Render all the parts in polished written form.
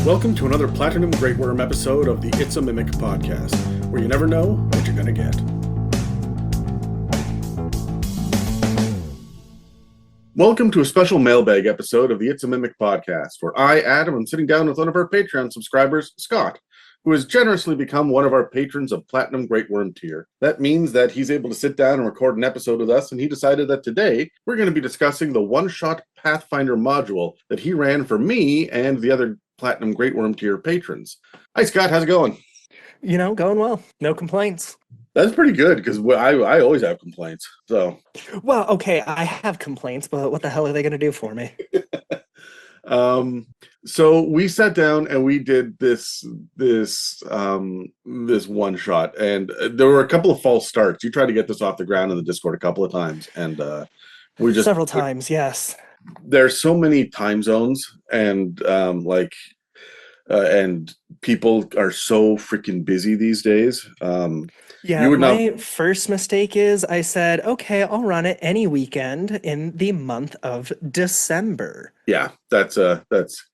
Welcome to another Platinum Greatwyrm episode of the It's a Mimic podcast, where you never know what you're going to get. Welcome to a special mailbag episode of the It's a Mimic podcast, where I, Adam, am sitting down with one of our Patreon subscribers, Scott, who has generously become one of our patrons of Platinum Greatwyrm tier. That means that he's able to sit down and record an episode with us, and he decided that today we're going to be discussing the one-shot Pathfinder module that he ran for me and the other Platinum Greatwyrm tier patrons. Hi, Scott. How's it going? Going well. No complaints. That's pretty good, because I always have complaints. So, well, okay, I have complaints, but what the hell are they going to do for me? So we sat down and we did this one shot, and there were a couple of false starts. You tried to get this off the ground in the Discord a couple of times, and we just several times. Yes, there's so many time zones, and and people are so freaking busy these days. My first mistake is I said, okay, I'll run it any weekend in the month of December. Yeah, that's going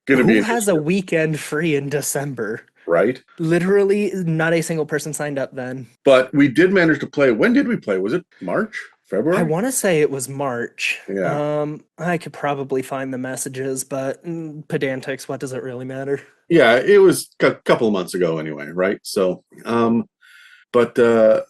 to be. Who has a weekend free in December? Right? Literally, not a single person signed up then. But we did manage to play. When did we play? Was it March? February? I want to say it was March. Yeah. I could probably find the messages, but pedantics, what does it really matter? Yeah, it was a couple of months ago anyway, right? So, but I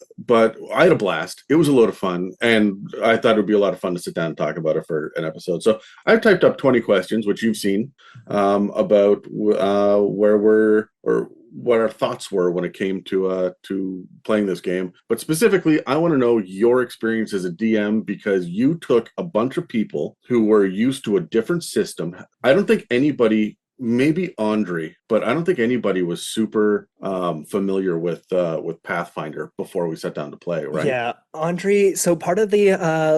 had a blast. It was a load of fun, and I thought it would be a lot of fun to sit down and talk about it for an episode. So I've typed up 20 questions, which you've seen, about where we're, or what our thoughts were when it came to playing this game. But specifically, I want to know your experience as a DM, because you took a bunch of people who were used to a different system. I don't think anybody, maybe Andre, but I don't think anybody was super familiar with Pathfinder before we sat down to play, right? Yeah, Andre, so part of the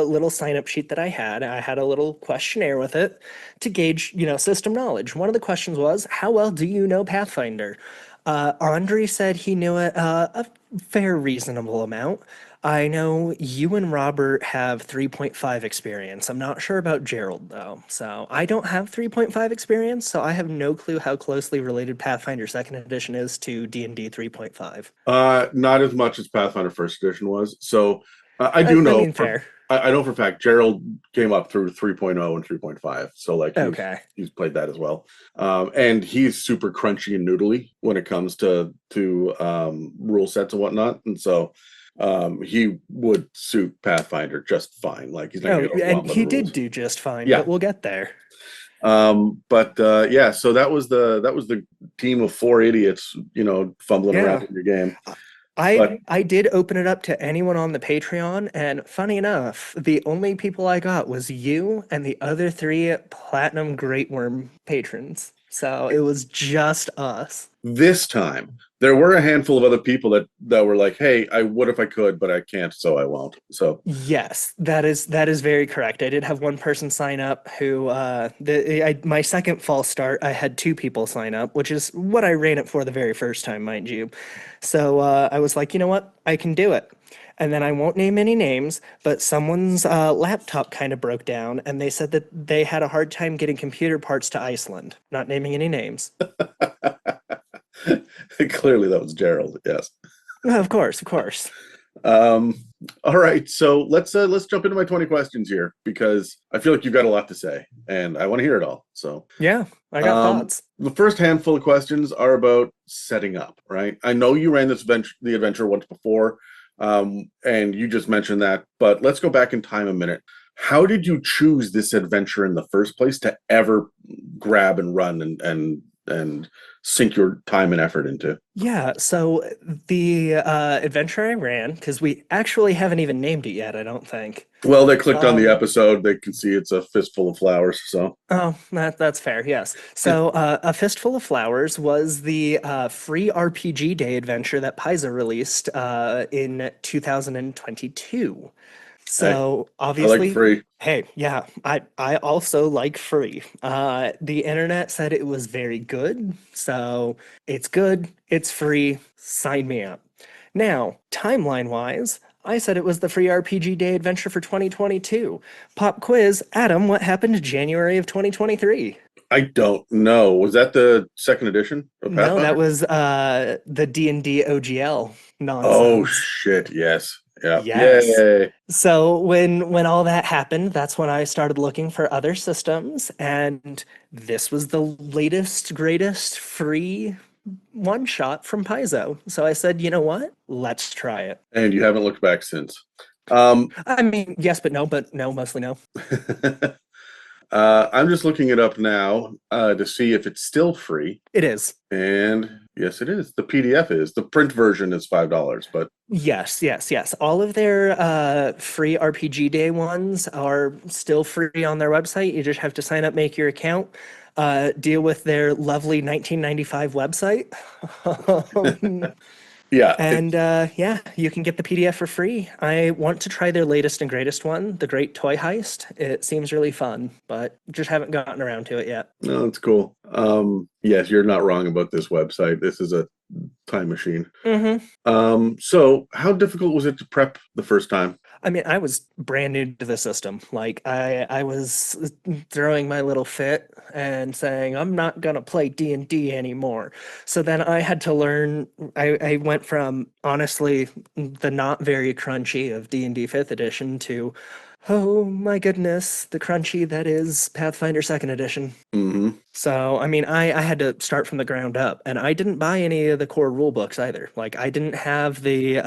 little sign-up sheet that I had a little questionnaire with it to gauge, system knowledge. One of the questions was, how well do you know Pathfinder? Andre said he knew it a fair reasonable amount. I know you and Robert have 3.5 experience. I'm not sure about Gerald, though. So I don't have 3.5 experience, so I have no clue how closely related Pathfinder 2nd Edition is to D&D 3.5. Not as much as Pathfinder 1st Edition was. So I do know. I mean, fair. I know for a fact Gerald came up through 3.0 and 3.5. So he's played that as well. And he's super crunchy and noodly when it comes to rule sets and whatnot. And so he would suit Pathfinder just fine. Like he's not and he did do just fine. Yeah, but we'll get there. So that was the team of 4 idiots, fumbling around in your game. I did open it up to anyone on the Patreon, and funny enough, the only people I got was you and the other 3 Platinum Greatwyrm patrons. So it was just us. This time, there were a handful of other people that were like, hey, I would if I could, but I can't, so I won't. So yes, that is very correct. I did have one person sign up who, my second false start, I had 2 people sign up, which is what I ran it for the very first time, mind you. So I was like, you know what? I can do it. And then I won't name any names, but someone's laptop kind of broke down, and they said that they had a hard time getting computer parts to Iceland. Not naming any names. Clearly that was Gerald, yes. Of course. All right, so let's jump into my 20 questions here, because I feel like you've got a lot to say, and I want to hear it all. So yeah, I got thoughts. The first handful of questions are about setting up, right? I know you ran the adventure once before, and you just mentioned that, but let's go back in time a minute. How did you choose this adventure in the first place to ever grab and run and sink your time and effort into? Yeah, so the adventure I ran, because we actually haven't even named it yet, I don't think. Well, they clicked on the episode, they can see it's a Fistful of Flowers, so. Oh, that's fair, yes. So A Fistful of Flowers was the free RPG Day adventure that Paizo released in 2022. So obviously, I like free. Hey, yeah, I also like free. The internet said it was very good, so it's good, it's free, sign me up. Now, timeline-wise, I said it was the free RPG Day adventure for 2022. Pop quiz, Adam, what happened January of 2023? I don't know. Was that the second edition of No, that Pathfinder? was the D&D OGL Oh nonsense. shit! Yes. Yeah. Yes. Yay. So when all that happened, that's when I started looking for other systems, and this was the latest, greatest free one shot from Paizo. So I said, you know what? Let's try it. And you haven't looked back since. Um, I mean, yes, but no, mostly no. I'm just looking it up now to see if it's still free. It is. And yes, it is. The PDF is. The print version is $5, but Yes, yes, yes. All of their free RPG Day ones are still free on their website. You just have to sign up, make your account, deal with their lovely 1995 website. yeah, And yeah, you can get the PDF for free. I want to try their latest and greatest one, The Great Toy Heist. It seems really fun, but just haven't gotten around to it yet. no, it's cool. Yes, you're not wrong about this website. This is a time machine. Hmm. So how difficult was it to prep the first time? I mean, I was brand new to the system. Like I was throwing my little fit and saying, I'm not gonna play D&D anymore. So then I had to learn. I went from honestly the not very crunchy of D&D 5th edition to, oh my goodness, the crunchy that is Pathfinder 2nd edition. Hmm. So, I mean, I had to start from the ground up, and I didn't buy any of the core rule books either. Like, I didn't have the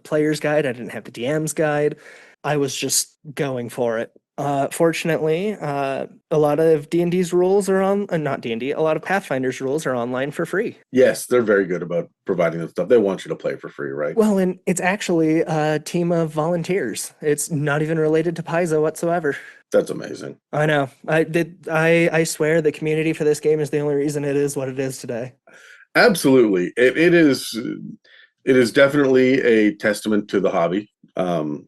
player's guide, I didn't have the DM's guide. I was just going for it. Fortunately, a lot of D&D's rules are on, not D&D, a lot of Pathfinder's rules are online for free. Yes, they're very good about providing the stuff. They want you to play for free, right? Well, and it's actually a team of volunteers. It's not even related to Paizo whatsoever. That's amazing. I know. I swear the community for this game is the only reason it is what it is today. Absolutely. It is. It is definitely a testament to the hobby. Hmm.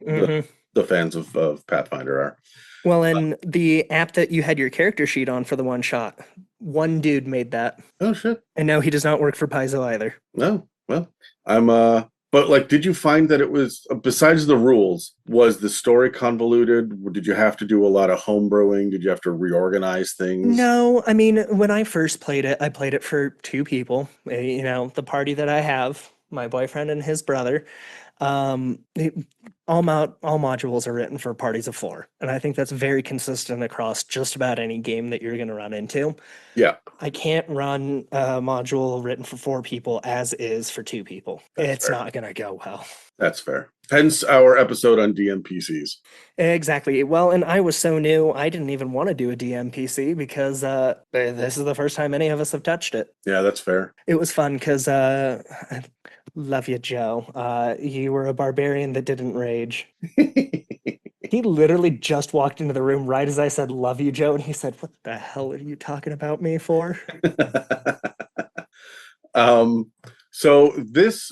The fans of Pathfinder are. Well, and the app that you had your character sheet on for the one shot, one dude made that. Oh shit. And no, he does not work for Paizo either. No. Well, I'm but like did you find that it was besides the rules, was the story convoluted? Did you have to do a lot of homebrewing? Did you have to reorganize things? No, I mean, when I first played it, I played it for two people. The party that I have, my boyfriend and his brother. All modules are written for parties of four, and I think that's very consistent across just about any game that you're going to run into. Yeah, I can't run a module written for four people as is for two people. that's It's fair. not going to go well. That's fair. Hence our episode on DMPCs. Exactly. Well, and I was so new, I didn't even want to do a DMPC because this is the first time any of us have touched it. Yeah, that's fair. It was fun because love you, Joe. You were a barbarian that didn't rage. He literally just walked into the room right as I said, love you, Joe. And he said, what the hell are you talking about me for? um, so this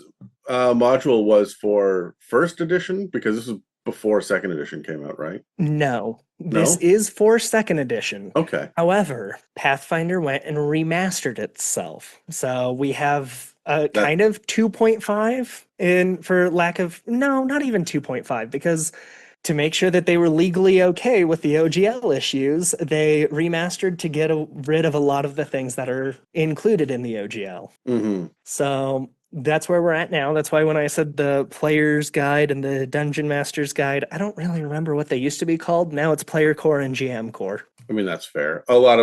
module was for first edition because this was before second edition came out, right? No, this No? is for second edition. Okay. However, Pathfinder went and remastered itself. So we have a That kind of 2.5 in for lack of, no, not even 2.5, because to make sure that they were legally okay with the OGL issues, they remastered to get rid of a lot of the things that are included in the OGL. hmm. So that's where we're at now. That's why when I said the player's guide and the dungeon master's guide, I don't really remember what they used to be called. Now it's player core and GM core. I mean that's fair. A lot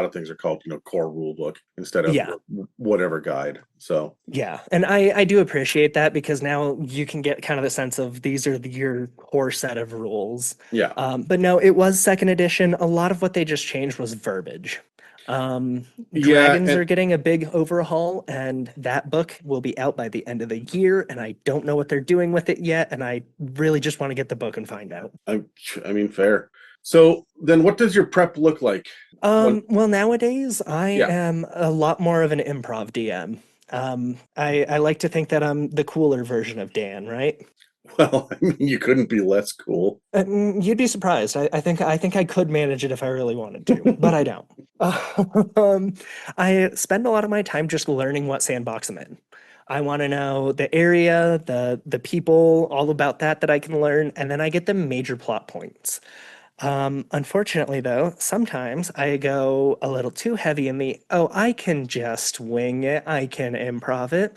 of things are called, core rule book instead of Yeah. whatever guide. So Yeah, and I do appreciate that because now you can get kind of the sense of these are your core set of rules. yeah. But no, it was second edition. A lot of what they just changed was verbiage. Yeah, Dragons and are getting a big overhaul, and that book will be out by the end of the year. And I don't know what they're doing with it yet, and I really just want to get the book and find out. I mean fair. So then what does your prep look like? Well, nowadays I Yeah. am a lot more of an improv DM. I like to think that I'm the cooler version of Dan, right? Well, I mean you couldn't be less cool. You'd be surprised. I think I could manage it if I really wanted to, but I don't. Um, I spend a lot of my time just learning what sandbox I'm in. I want to know the area, the people, all about that I can learn, and then I get the major plot points. Unfortunately, though, sometimes I go a little too heavy in the, oh, I can just wing it, I can improv it,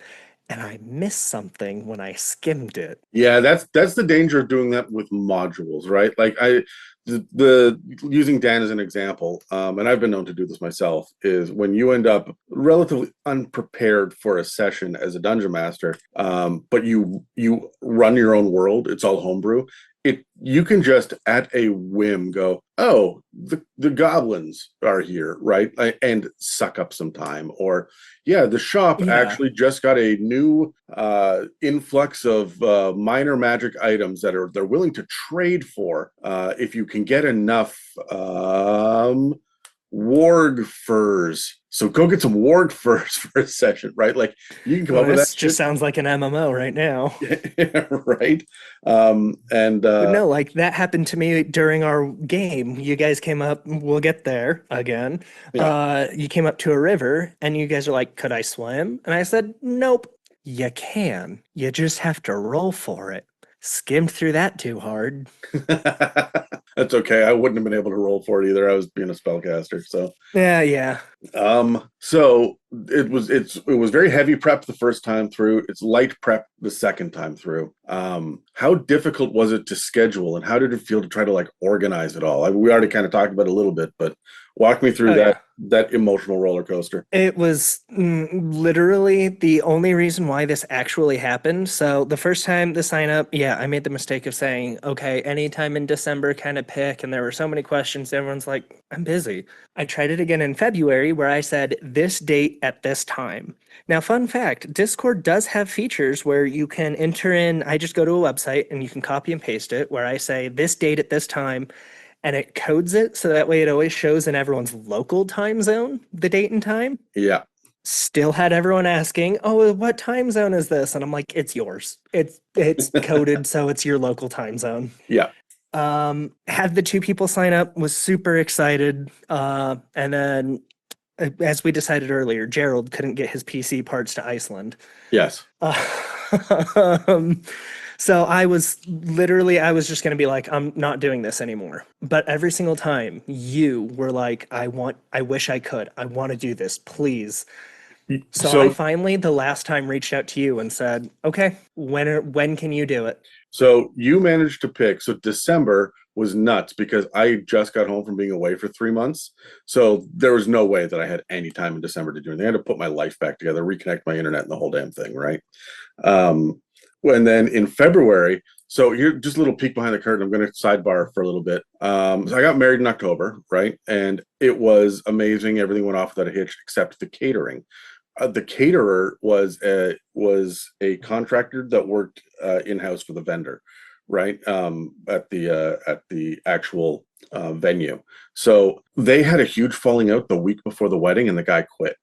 and I miss something when I skimmed it. Yeah, that's the danger of doing that with modules, right? Like the using Dan as an example, and I've been known to do this myself, is when you end up relatively unprepared for a session as a dungeon master, but you run your own world, it's all homebrew. You can just at a whim go, oh, the goblins are here, right? And suck up some time. Or yeah, the shop Yeah. actually just got a new influx of minor magic items that they're willing to trade for if you can get enough warg furs. So go get some warg furs for a session, right? Like you can come Well, up with that this just shit. sounds like an MMO right now. Right. And But no, like that happened to me during our game. You guys came up, we'll get there again. yeah. You came up to a river and you guys are like, could I swim? And I said, nope, you can. You just have to roll for it. Skimmed through that too hard. That's okay. I wouldn't have been able to roll for it either. I was being a spellcaster. So Yeah, yeah. so it was very heavy prep the first time through. It's light prep the second time through. How difficult was it to schedule, and how did it feel to try to like organize it all? We already kind of talked about it a little bit, but walk me through Oh, yeah. that emotional roller coaster. It was literally the only reason why this actually happened. So the first time the sign up, yeah, I made the mistake of saying, okay, anytime in December kind of pick. And there were so many questions. Everyone's like, I'm busy. I tried it again in February where I said this date at this time. Now, fun fact, Discord does have features where you can enter in, I just go to a website and you can copy and paste it where I say this date at this time and it codes it so that way it always shows in everyone's local time zone the date and time. Yeah. Still had everyone asking, "Oh, what time zone is this?" And I'm like, "It's yours. It's coded so it's your local time zone." Yeah. Had the two people sign up, was super excited, and then as we decided earlier, Gerald couldn't get his PC parts to Iceland. Yes. Um, so I was just going to be like, I'm not doing this anymore. But every single time you were like, I wish I could. I want to do this, please. So I So finally, the last time, reached out to you and said, okay, when can you do it? So you managed to pick. So December was nuts because I just got home from being away for 3 months. So there was no way that I had any time in December to do anything. I had to put my life back together, reconnect my internet and the whole damn thing, right? Um, and then in February, so here, just a little peek behind the curtain. I'm going to sidebar for a little bit. So I got married in October, right? And it was amazing. Everything went off without a hitch except the catering. The caterer was a contractor that worked in house for the vendor, right? At the actual venue. So they had a huge falling out the week before the wedding, and the guy quit.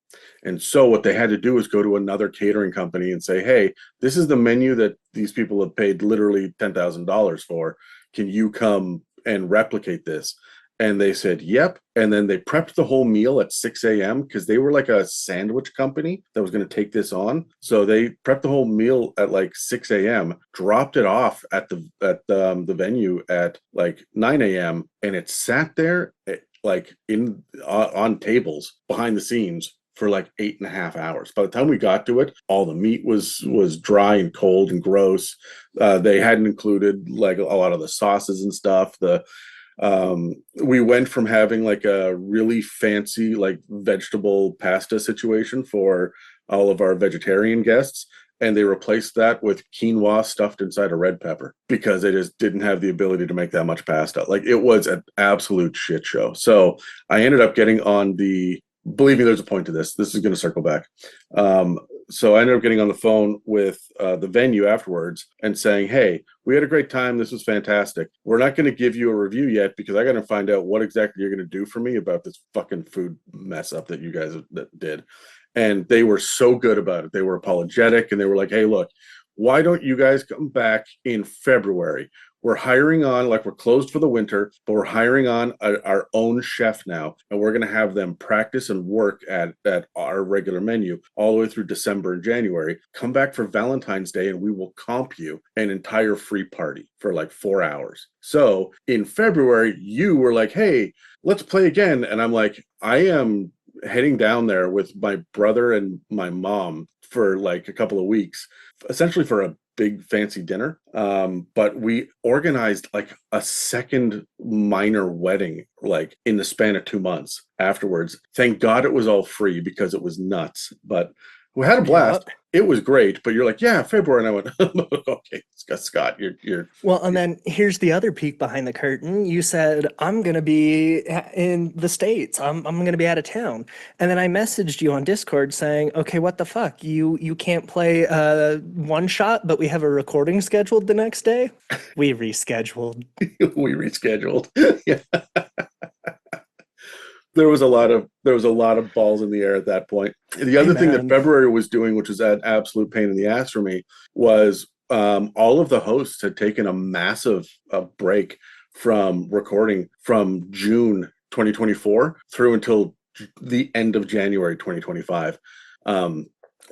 And so what they had to do is go to another catering company and say, "Hey, this is the menu that these people have paid literally $10,000 for. Can you come and replicate this?" And they said, yep. And then they prepped the whole meal at 6 a.m. because they were like a sandwich company that was going to take this on. So they prepped the whole meal at like 6 a.m., dropped it off at the venue at like 9 a.m. And it sat there like on tables behind the scenes for like 8.5 hours. By the time we got to it, all the meat was dry and cold and gross. They hadn't included like a lot of the sauces and stuff. We went from having like a really fancy like vegetable pasta situation for all of our vegetarian guests, and they replaced that with quinoa stuffed inside a red pepper because they just didn't have the ability to make that much pasta. Like it was an absolute shit show. So I ended up getting on the, believe me, there's a point to this. This is going to circle back. So I ended up getting on the phone with the venue afterwards and saying, "Hey, we had a great time. This was fantastic. We're not going to give you a review yet because I got to find out what exactly you're going to do for me about this fucking food mess up that you guys did." And they were so good about it. They were apologetic and they were like, "Hey, look, why don't you guys come back in February? we're hiring on, like, we're closed for the winter, but we're hiring on our own chef now, and we're going to have them practice and work at our regular menu all the way through December and January. Come back for Valentine's Day and we will comp you an entire free party for like 4 hours. So in February, you were like, hey, let's play again. And I'm like, I am heading down there with my brother and my mom for like a couple of weeks, essentially for a big fancy dinner. But we organized like a second minor wedding, like in the span of 2 months afterwards. Thank God it was all free because it was nuts. But we had a blast. Yep. It was great. But you're like, yeah, February. And I went, okay, Scott, you're Well, and then here's the other peek behind the curtain. You said, I'm going to be in the States. I'm going to be out of town. And then I messaged you on Discord saying, okay, what the fuck? You can't play one shot, but we have a recording scheduled the next day? We rescheduled. we rescheduled. Yeah. There was a lot of balls in the air at that point. The other thing that February was doing, which was an absolute pain in the ass for me, was all of the hosts had taken a massive break from recording from June 2024 through until the end of January 2025.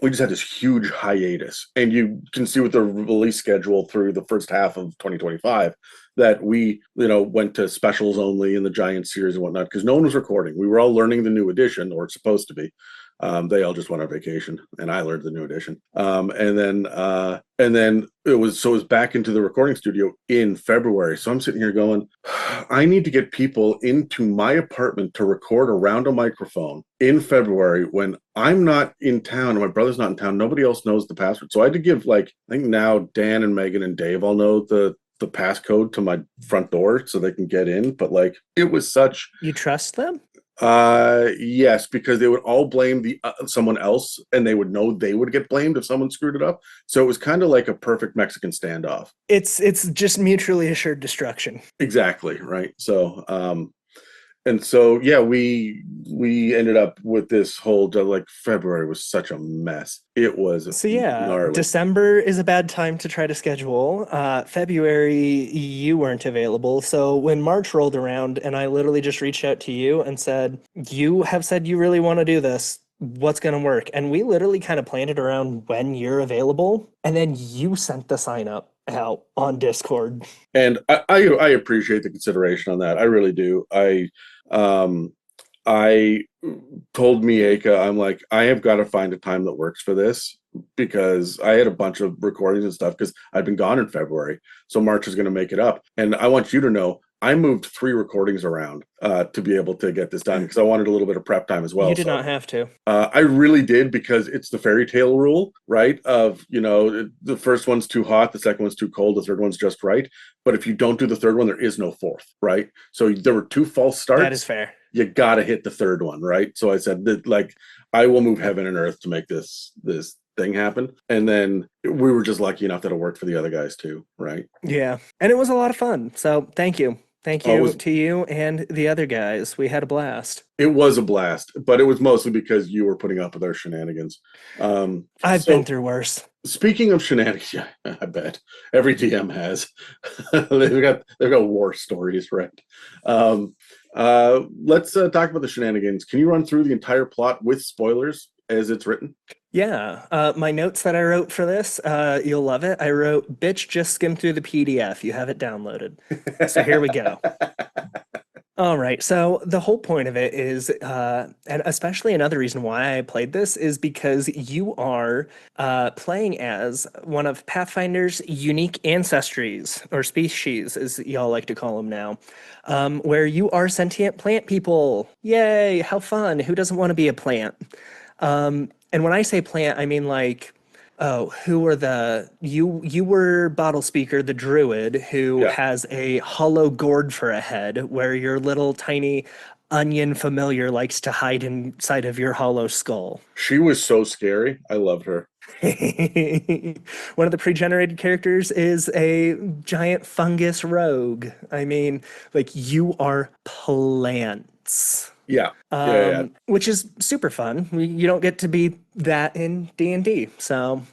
We just had this huge hiatus, and you can see with the release schedule through the first half of 2025 that we, went to specials only in the Giant series and whatnot because no one was recording. We were all learning the new edition, or it's supposed to be. They all just went on vacation, and I learned the new edition. And then it was back into the recording studio in February. So I'm sitting here going, I need to get people into my apartment to record around a microphone in February when I'm not in town and my brother's not in town. Nobody else knows the password. So I had to give, I think now Dan and Megan and Dave all know the passcode to my front door so they can get in. But it was such. You trust them? Yes, because they would all blame someone else, and they would know they would get blamed if someone screwed it up. So it was kind of like a perfect Mexican standoff. It's just mutually assured destruction. Exactly, right. So and so yeah, we ended up with this whole February was such a mess. It was so yeah. Gnarly. December is a bad time to try to schedule. February you weren't available, so when March rolled around and I literally just reached out to you and said, you have said you really want to do this, what's going to work? And we literally kind of planned it around when you're available, and then you sent the sign up out on Discord. And I appreciate the consideration on that. I really do. I told Mieka, I'm like, I have got to find a time that works for this because I had a bunch of recordings and stuff because I'd been gone in February. So March is going to make it up. And I want you to know, I moved 3 recordings around to be able to get this done because I wanted a little bit of prep time as well. You did not have to. I really did because it's the fairy tale rule, right? Of, the first one's too hot, the second one's too cold, the third one's just right. But if you don't do the third one, there is no fourth, right? So there were 2 false starts. That is fair. You got to hit the third one, right? So I said that, I will move heaven and earth to make this thing happen. And then we were just lucky enough that it worked for the other guys too, right? Yeah. And it was a lot of fun. So thank you. Thank you to you and the other guys. We had a blast. It was a blast, but it was mostly because you were putting up with our shenanigans. I've been through worse. Speaking of shenanigans, yeah, I bet every DM has. they've got war stories, right? Let's talk about the shenanigans. Can you run through the entire plot with spoilers as it's written? Yeah, my notes that I wrote for this, you'll love it. I wrote, bitch, just skim through the PDF. You have it downloaded. So here we go. All right, so the whole point of it is, and especially another reason why I played this is because you are playing as one of Pathfinder's unique ancestries, or species, as y'all like to call them now, where you are sentient plant people. Yay, how fun. Who doesn't want to be a plant? And when I say plant, I mean who were you were Bottle Speaker, the druid, who has a hollow gourd for a head, where your little tiny onion familiar likes to hide inside of your hollow skull. She was so scary. I loved her. One of the pre-generated characters is a giant fungus rogue. I mean, you are plants. Yeah. Which is super fun. You don't get to be that in D&D. So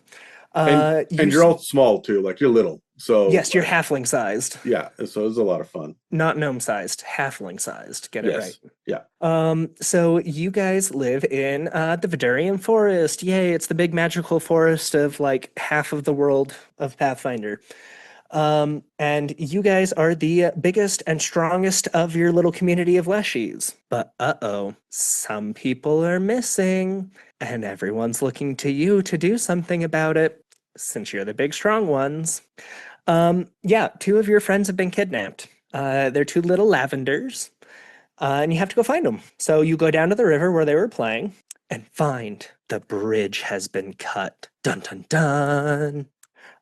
and you're all small too, you're little. So Yes, you're halfling sized, yeah, so it was a lot of fun. not gnome sized, halfling sized. Get it right. Yes. Yeah. So you guys live in the Vidurian Forest. Yay, it's the big magical forest of like half of the world of Pathfinder. And you guys are the biggest and strongest of your little community of Leshies. But uh-oh, some people are missing, and everyone's looking to you to do something about it, since you're the big strong ones. Yeah, two of your friends have been kidnapped. They're two little lavenders, and you have to go find them. So you go down to the river where they were playing and find the bridge has been cut. Dun dun dun.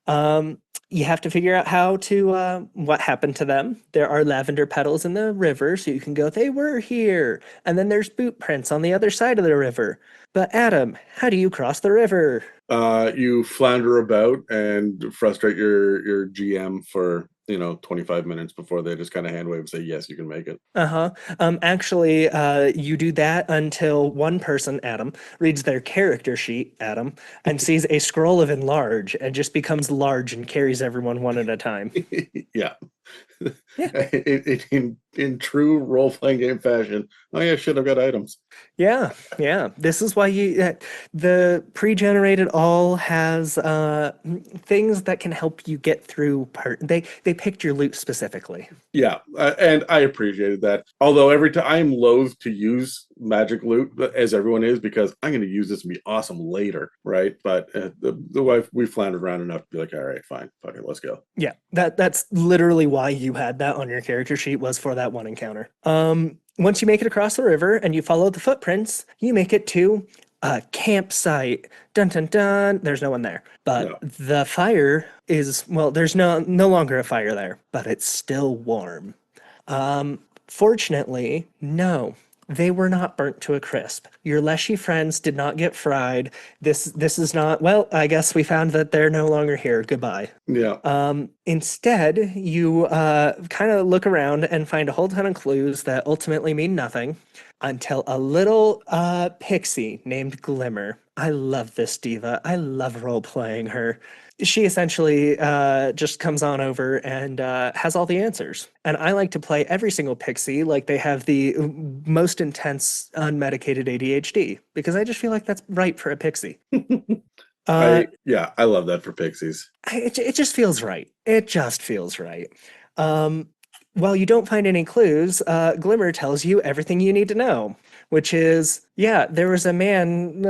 Um, you have to figure out how to what happened to them. There are lavender petals in the river, so you can go, they were here. And then there's boot prints on the other side of the river. But Adam, how do you cross the river? You flounder about and frustrate your GM for 25 minutes before they just kind of hand wave and say yes, you can make it. Uh-huh. Actually, you do that until one person, Adam, reads their character sheet, Adam, and sees a scroll of enlarge and just becomes large and carries everyone one at a time. Yeah. Yeah. In true role playing game fashion. Oh yeah, shit, I've got items. Yeah, yeah. This is why the pre-generated all has things that can help you get through part. They picked your loot specifically. Yeah, and I appreciated that. Although every time I'm loath to use magic loot, as everyone is, because I'm going to use this and be awesome later, right? But the wife we floundered around enough to be like, all right, fine, fuck it, let's go. Yeah, that's literally why you had that on your character sheet, was for that one encounter. Once you make it across the river and you follow the footprints, you make it to a campsite. Dun dun dun. There's no one there, but No. the fire is, well, there's no longer a fire there, but it's still warm. Fortunately, no, they were not burnt to a crisp. Your Leshy friends did not get fried. This is not, well, I guess we found that they're no longer here. Goodbye. Yeah. Instead, you kind of look around and find a whole ton of clues that ultimately mean nothing until a little pixie named Glimmer. I love this diva. I love role playing her. She essentially just comes on over and has all the answers. And I like to play every single pixie like they have the most intense unmedicated ADHD, because I just feel like that's right for a pixie. I love that for pixies. It just feels right. It just feels right. While you don't find any clues, Glimmer tells you everything you need to know, which is, yeah, there was a man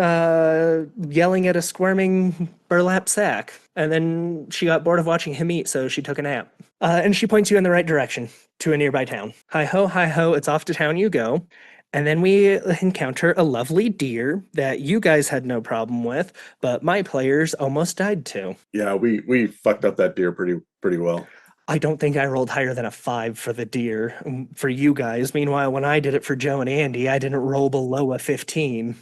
yelling at a squirming burlap sack, and then she got bored of watching him eat, so she took a nap. And she points you in the right direction to a nearby town. Hi ho, it's off to town you go. And then we encounter a lovely deer that you guys had no problem with, but my players almost died to. Yeah, we fucked up that deer pretty well. I don't think I rolled higher than a 5 for the deer for you guys. Meanwhile, when I did it for Joe and Andy, I didn't roll below a 15.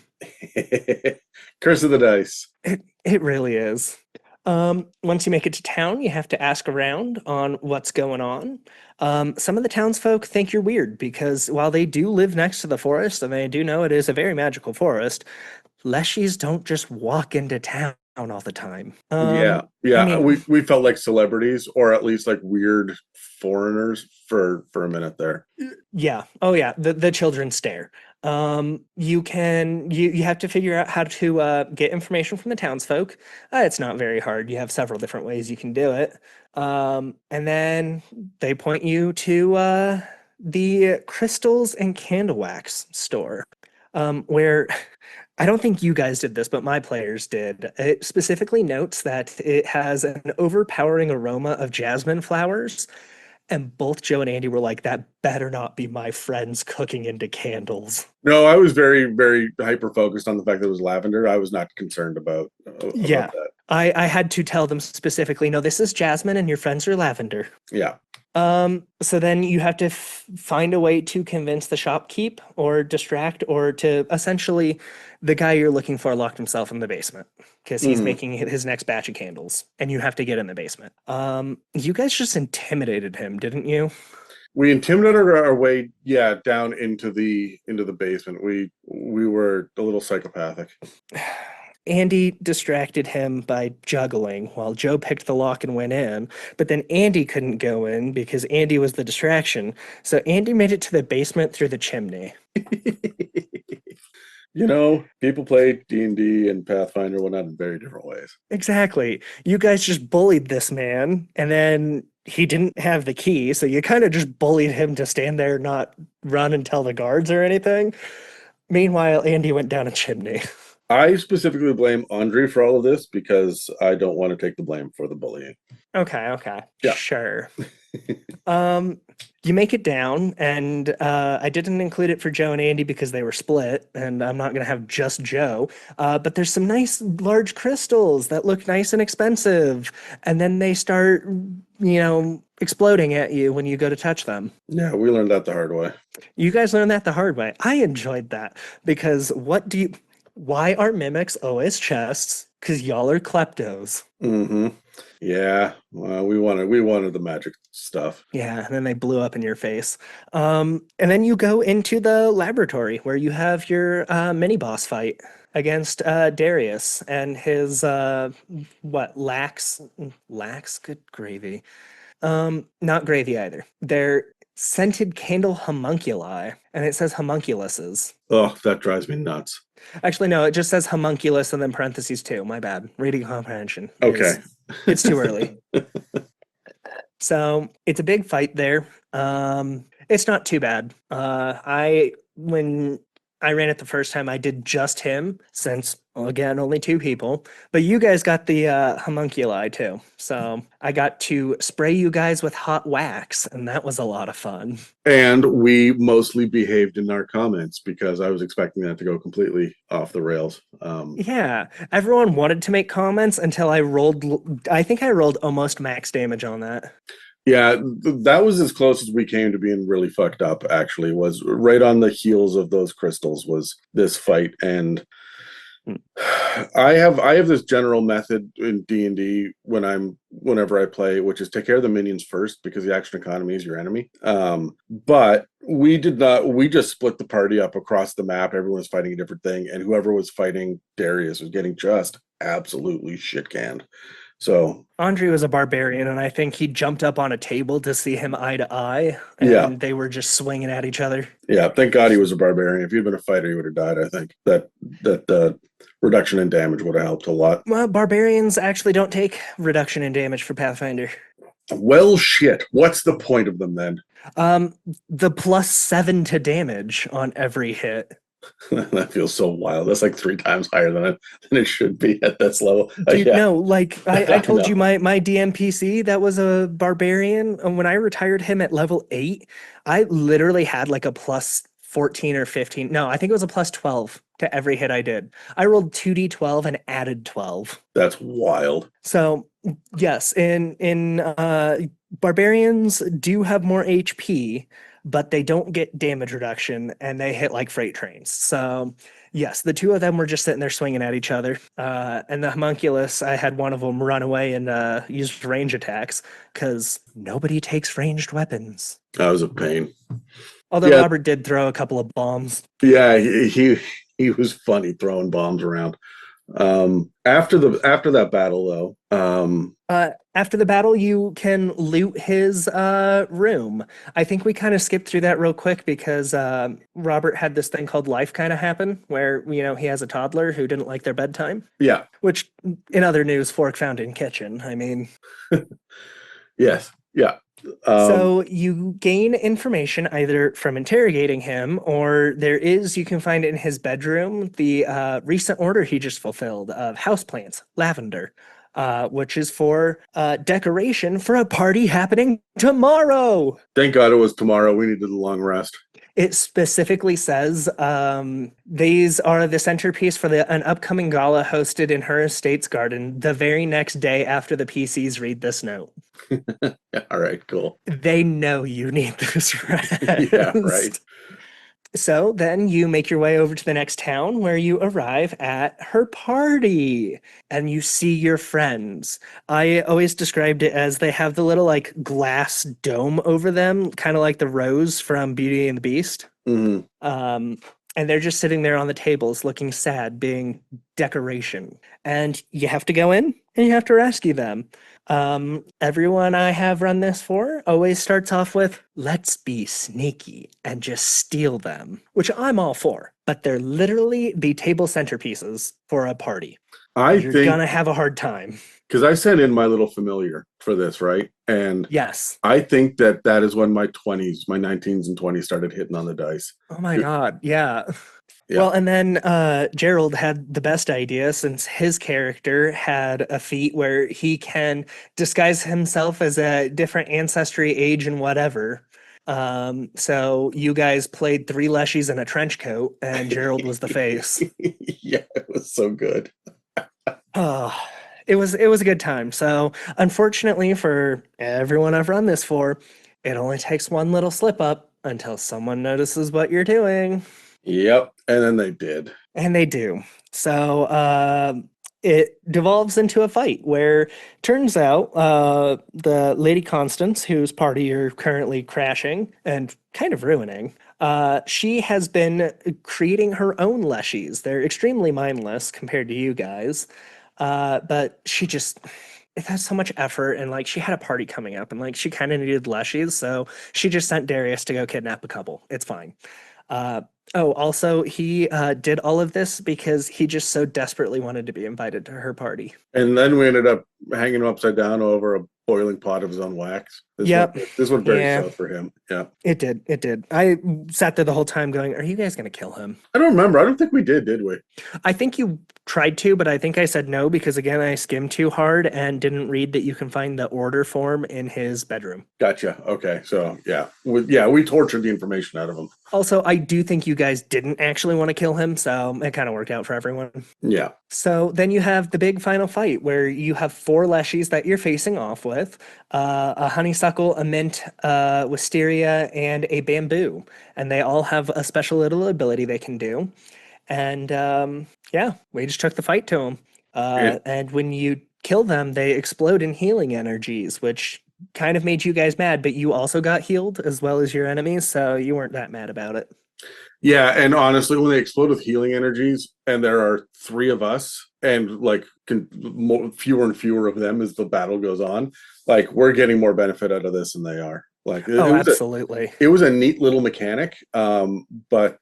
Curse of the dice. It really is. Once you make it to town, you have to ask around on what's going on. Some of the townsfolk think you're weird because while they do live next to the forest and they do know it is a very magical forest, Leshies don't just walk into town all the time. Yeah, I mean, we felt like celebrities, or at least like weird foreigners for a minute there. yeah. Oh, yeah. The children stare. You have to figure out how to get information from the townsfolk. It's not very hard. You have several different ways you can do it. And then they point you to the crystals and candle wax store, where I don't think you guys did this, but my players did. It specifically notes that it has an overpowering aroma of jasmine flowers. And both Joe and Andy were like, that better not be my friends cooking into candles. No, I was very hyper focused on the fact that it was lavender. I was not concerned about Yeah. that. I had to tell them specifically, no, this is jasmine and your friends are lavender. Yeah. So then you have to find a way to convince the shopkeep or distract, or to essentially, the guy you're looking for locked himself in the basement because he's making his next batch of candles and you have to get in the basement. You guys just intimidated him, didn't you? We intimidated our way, down into the basement. We were a little psychopathic. Andy distracted him by juggling while Joe picked the lock and went in. But then Andy couldn't go in because Andy was the distraction. So Andy made it to the basement through the chimney. People play D&D and Pathfinder One-Shot in very different ways. Exactly. You guys just bullied this man, and then he didn't have the key, so you kind of just bullied him to stand there, not run and tell the guards or anything. Meanwhile, Andy went down a chimney. I specifically blame Andre for all of this because I don't want to take the blame for the bullying. Okay. Yeah. Sure. You make it down, and I didn't include it for Joe and Andy because they were split, and I'm not going to have just Joe. But there's some nice large crystals that look nice and expensive, and then they start, exploding at you when you go to touch them. Yeah, we learned that the hard way. You guys learned that the hard way. I enjoyed that because why are mimics always chests? Because y'all are kleptos. Mm-hmm. Yeah, well, we wanted the magic stuff. Yeah, and then they blew up in your face. And then you go into the laboratory where you have your mini boss fight against Darius and his lax? Good gravy. Not gravy either. They're scented candle homunculi, and it says homunculuses. Oh, that drives me nuts. Actually, no, it just says homunculus and then parentheses 2. My bad. Reading comprehension. Okay. It's too early. So it's a big fight there. It's not too bad. When I ran it the first time, I did just him since, well, again, only 2 people. But you guys got the homunculi too. So I got to spray you guys with hot wax, and that was a lot of fun. And we mostly behaved in our comments because I was expecting that to go completely off the rails. Yeah, everyone wanted to make comments until I think I rolled almost max damage on that. Yeah, that was as close as we came to being really fucked up, actually, was right on the heels of those crystals was this fight. And I have this general method in D&D whenever I play, which is take care of the minions first because the action economy is your enemy. But we just split the party up across the map. Everyone was fighting a different thing, and whoever was fighting Darius was getting just absolutely shit canned. So Andre was a barbarian, and I think he jumped up on a table to see him eye to eye, and they were just swinging at each other. Yeah, thank God he was a barbarian. If he'd been a fighter, he would have died. I think that reduction in damage would have helped a lot. Well, barbarians actually don't take reduction in damage for Pathfinder. Well, shit. What's the point of them then? The +7 to damage on every hit. That feels so wild. That's like 3 times higher than it should be at this level. Dude, no, like I told you my DMPC that was a barbarian, and when I retired him at level 8, I literally had like a +14 or 15. No, I think it was a +12 to every hit I did. I rolled 2d12 and added 12. That's wild. So yes, in barbarians do have more HP, but they don't get damage reduction, and they hit like freight trains. So yes, the 2 of them were just sitting there swinging at each other. And the homunculus, I had one of them run away and use range attacks because nobody takes ranged weapons. That was a pain. Although Robert did throw a couple of bombs. Yeah, he was funny throwing bombs around. After that battle though, after the battle, you can loot his room. I think we kind of skipped through that real quick because Robert had this thing called life kind of happen where, he has a toddler who didn't like their bedtime. Yeah. Which, in other news, Fork found in kitchen. I mean. Yes. Yeah. So you gain information either from interrogating him, or you can find in his bedroom the recent order he just fulfilled of houseplants, lavender, which is for decoration for a party happening tomorrow. Thank God it was tomorrow. We needed a long rest. It specifically says these are the centerpiece for an upcoming gala hosted in her estate's garden the very next day after the PCs read this note. All right, cool. They know you need this rest. Yeah, right. So then you make your way over to the next town where you arrive at her party and you see your friends. I always described it as they have the little like glass dome over them, kind of like the rose from Beauty and the Beast. Mm-hmm. and they're just sitting there on the tables looking sad, being decoration. And you have to go in and you have to rescue them. Everyone I have run this for always starts off with, let's be sneaky and just steal them, which I'm all for. But they're literally the table centerpieces for a party. I You're think gonna have a hard time. because I sent in my little familiar for this, right? And Yes. I think that is when my 20s, my 19s and 20s started hitting on the dice. Oh my God. Yeah. Yeah. Well, and then Gerald had the best idea since his character had a feat where he can disguise himself as a different ancestry, age, and whatever. So you guys played three leshies in a trench coat, and Gerald was the face. Yeah, it was so good. Oh, it was a good time. So unfortunately for everyone I've run this for, it only takes one little slip up until someone notices what you're doing. Yep. And then they did. And they do. So it devolves into a fight where turns out the Lady Constance, whose party you're currently crashing and kind of ruining, she has been creating her own leshies. They're extremely mindless compared to you guys. But she just it has so much effort and like she had a party coming up and like she kind of needed leshies, so she just sent Darius to go kidnap a couple. It's fine. Uh, oh, also, he did all of this because he just so desperately wanted to be invited to her party. And then we ended up hanging him upside down over a boiling pot of his own wax. Yep. This went very Yeah. south for him. Yeah. It did. It did. I sat there the whole time going, are you guys going to kill him? I don't remember. I don't think we did we? I think you tried to, but I think I said no because, again, I skimmed too hard and didn't read that you can find the order form in his bedroom. Gotcha. Okay. So, yeah. We tortured the information out of him. Also, I do think you guys didn't actually want to kill him, so it kind of worked out for everyone. Yeah. So then you have the big final fight where you have four leshies that you're facing off with, a honeysuckle, a mint, wisteria, and a bamboo. And they all have a special little ability they can do. And yeah, we just took the fight to them. And when you kill them, they explode in healing energies, which kind of made you guys mad, but you also got healed as well as your enemies, so you weren't that mad about it. Yeah, and honestly, when they explode with healing energies, and there are three of us, and like fewer and fewer of them as the battle goes on, like we're getting more benefit out of this than they are. Like, Absolutely. It was a neat little mechanic, but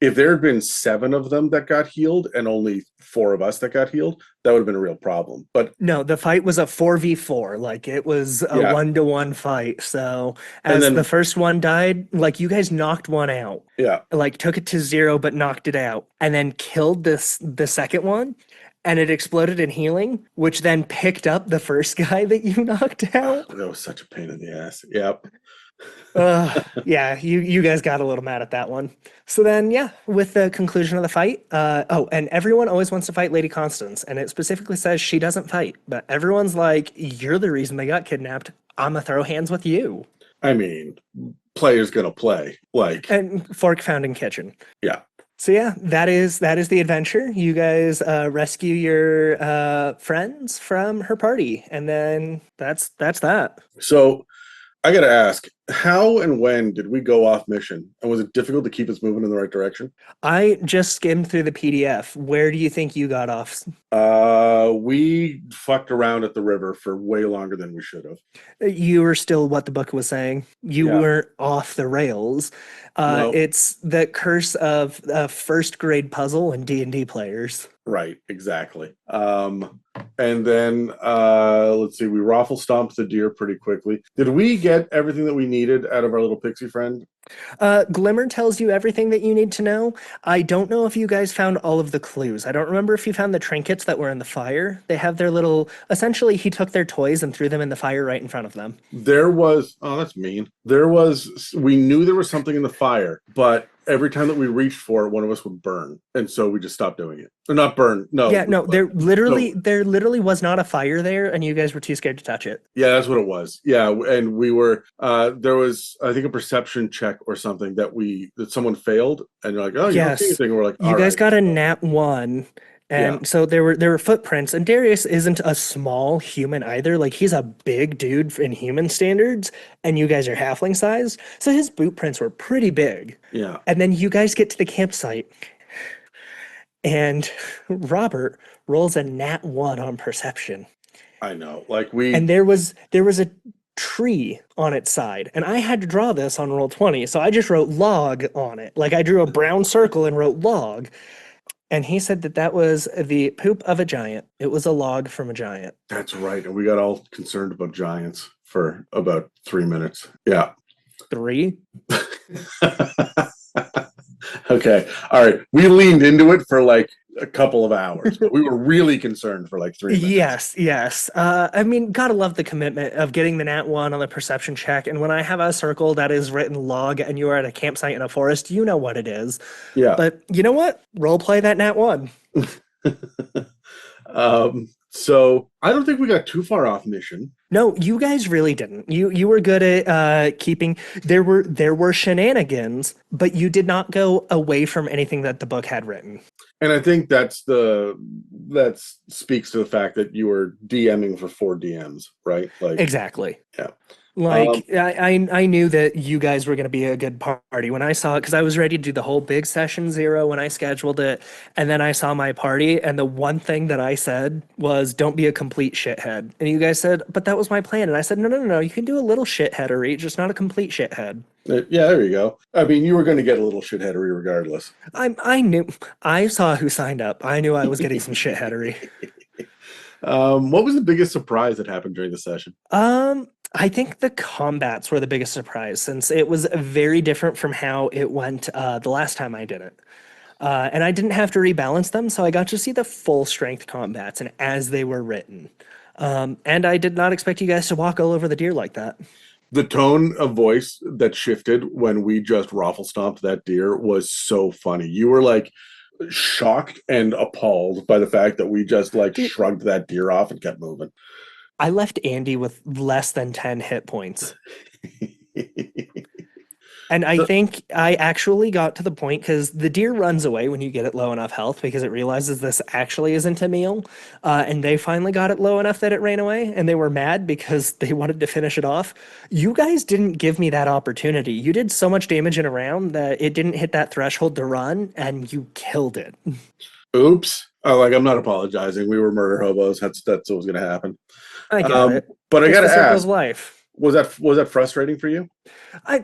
if there had been 7 of them that got healed and only 4 of us that got healed, that would have been a real problem. But no, the fight was a 4v4. Like it was a 1-to-1 fight. So as the first one died, like you guys knocked one out. Yeah. Like took it to 0, but knocked it out. And then killed the second one. And it exploded in healing, which then picked up the first guy that you knocked out. That was such a pain in the ass. Yep. Yeah, you guys got a little mad at that one. So then, yeah, with the conclusion of the fight, and everyone always wants to fight Lady Constance, and it specifically says she doesn't fight, but everyone's like, you're the reason they got kidnapped. I'm gonna throw hands with you. I mean, player's gonna play. Like, and fork found in kitchen. Yeah. So yeah, that is the adventure. You guys rescue your friends from her party, and then that's that. So I got to ask, how and when did we go off mission? And was it difficult to keep us moving in the right direction? I just skimmed through the PDF. Where do you think you got off? We fucked around at the river for way longer than we should have. You were still what the book was saying. You weren't off the rails. No. It's the curse of a first grade puzzle and D&D players. Right, exactly. And then let's see, we raffle stomped the deer pretty quickly. Did we get everything that we needed out of our little pixie friend? Glimmer tells you everything that you need to know. I don't know if you guys found all of the clues. I don't remember if you found the trinkets that were in the fire. They have their little, essentially he took their toys and threw them in the fire right in front of them. There was, oh, that's mean. We knew there was something in the fire, but every time that we reached for it, one of us would burn. And so we just stopped doing it. Or not burn, no. Yeah, no, there literally was not a fire there, and you guys were too scared to touch it. Yeah, that's what it was. Yeah, and we were, there was, I think, a perception check or something that someone failed, and you're like, oh, you don't see anything. And we're like, you guys got a nat 1, Yeah. And so there were footprints, and Darius isn't a small human either. Like he's a big dude in human standards, and you guys are halfling size. So his boot prints were pretty big. Yeah. And then you guys get to the campsite, and Robert rolls a nat one on perception. I know. Like And we, there was a tree on its side, and I had to draw this on roll 20, so I just wrote log on it. Like I drew a brown circle and wrote log. And he said that that was the poop of a giant. It was a log from a giant. that's right. And we got all concerned about giants for about 3 minutes. Yeah. 3. Okay. All right. We leaned into it for like a couple of hours, but we were really concerned for like 3 minutes. Yes, yes. I mean, gotta love the commitment of getting the nat 1 on the perception check. And when I have a circle that is written log and you are at a campsite in a forest, you know what it is. Yeah. But you know what? Role play that nat 1. So I don't think we got too far off mission. No, you guys really didn't. You were good at keeping. There were shenanigans, but you did not go away from anything that the book had written. And I think that speaks to the fact that you were DMing for 4 DMs, right? Like Exactly. Yeah. Like I knew that you guys were going to be a good party when I saw it, because I was ready to do the whole big session 0 when I scheduled it, and then I saw my party, and the one thing that I said was, "Don't be a complete shithead." And you guys said, "But that was my plan." And I said, "No, no, no, no. You can do a little shitheadery, just not a complete shithead." Yeah, there you go. I mean, you were going to get a little shitheadery regardless. I knew. I saw who signed up. I knew I was getting some shitheadery. What was the biggest surprise that happened during the session? I think the combats were the biggest surprise, since it was very different from how it went the last time I did it. And I didn't have to rebalance them, so I got to see the full strength combats and as they were written. And I did not expect you guys to walk all over the deer like that. The tone of voice that shifted when we just raffle stomped that deer was so funny. You were like shocked and appalled by the fact that we just like shrugged that deer off and kept moving. I left Andy with less than 10 hit points. And I think I actually got to the point, because the deer runs away when you get it low enough health, because it realizes this actually isn't a meal. And they finally got it low enough that it ran away, and they were mad because they wanted to finish it off. You guys didn't give me that opportunity. You did so much damage in a round that it didn't hit that threshold to run, and you killed it. Oops. Oh, like, I'm not apologizing. We were murder hobos. That's what was going to happen. I get it. But I got to ask, life. was that frustrating for you? I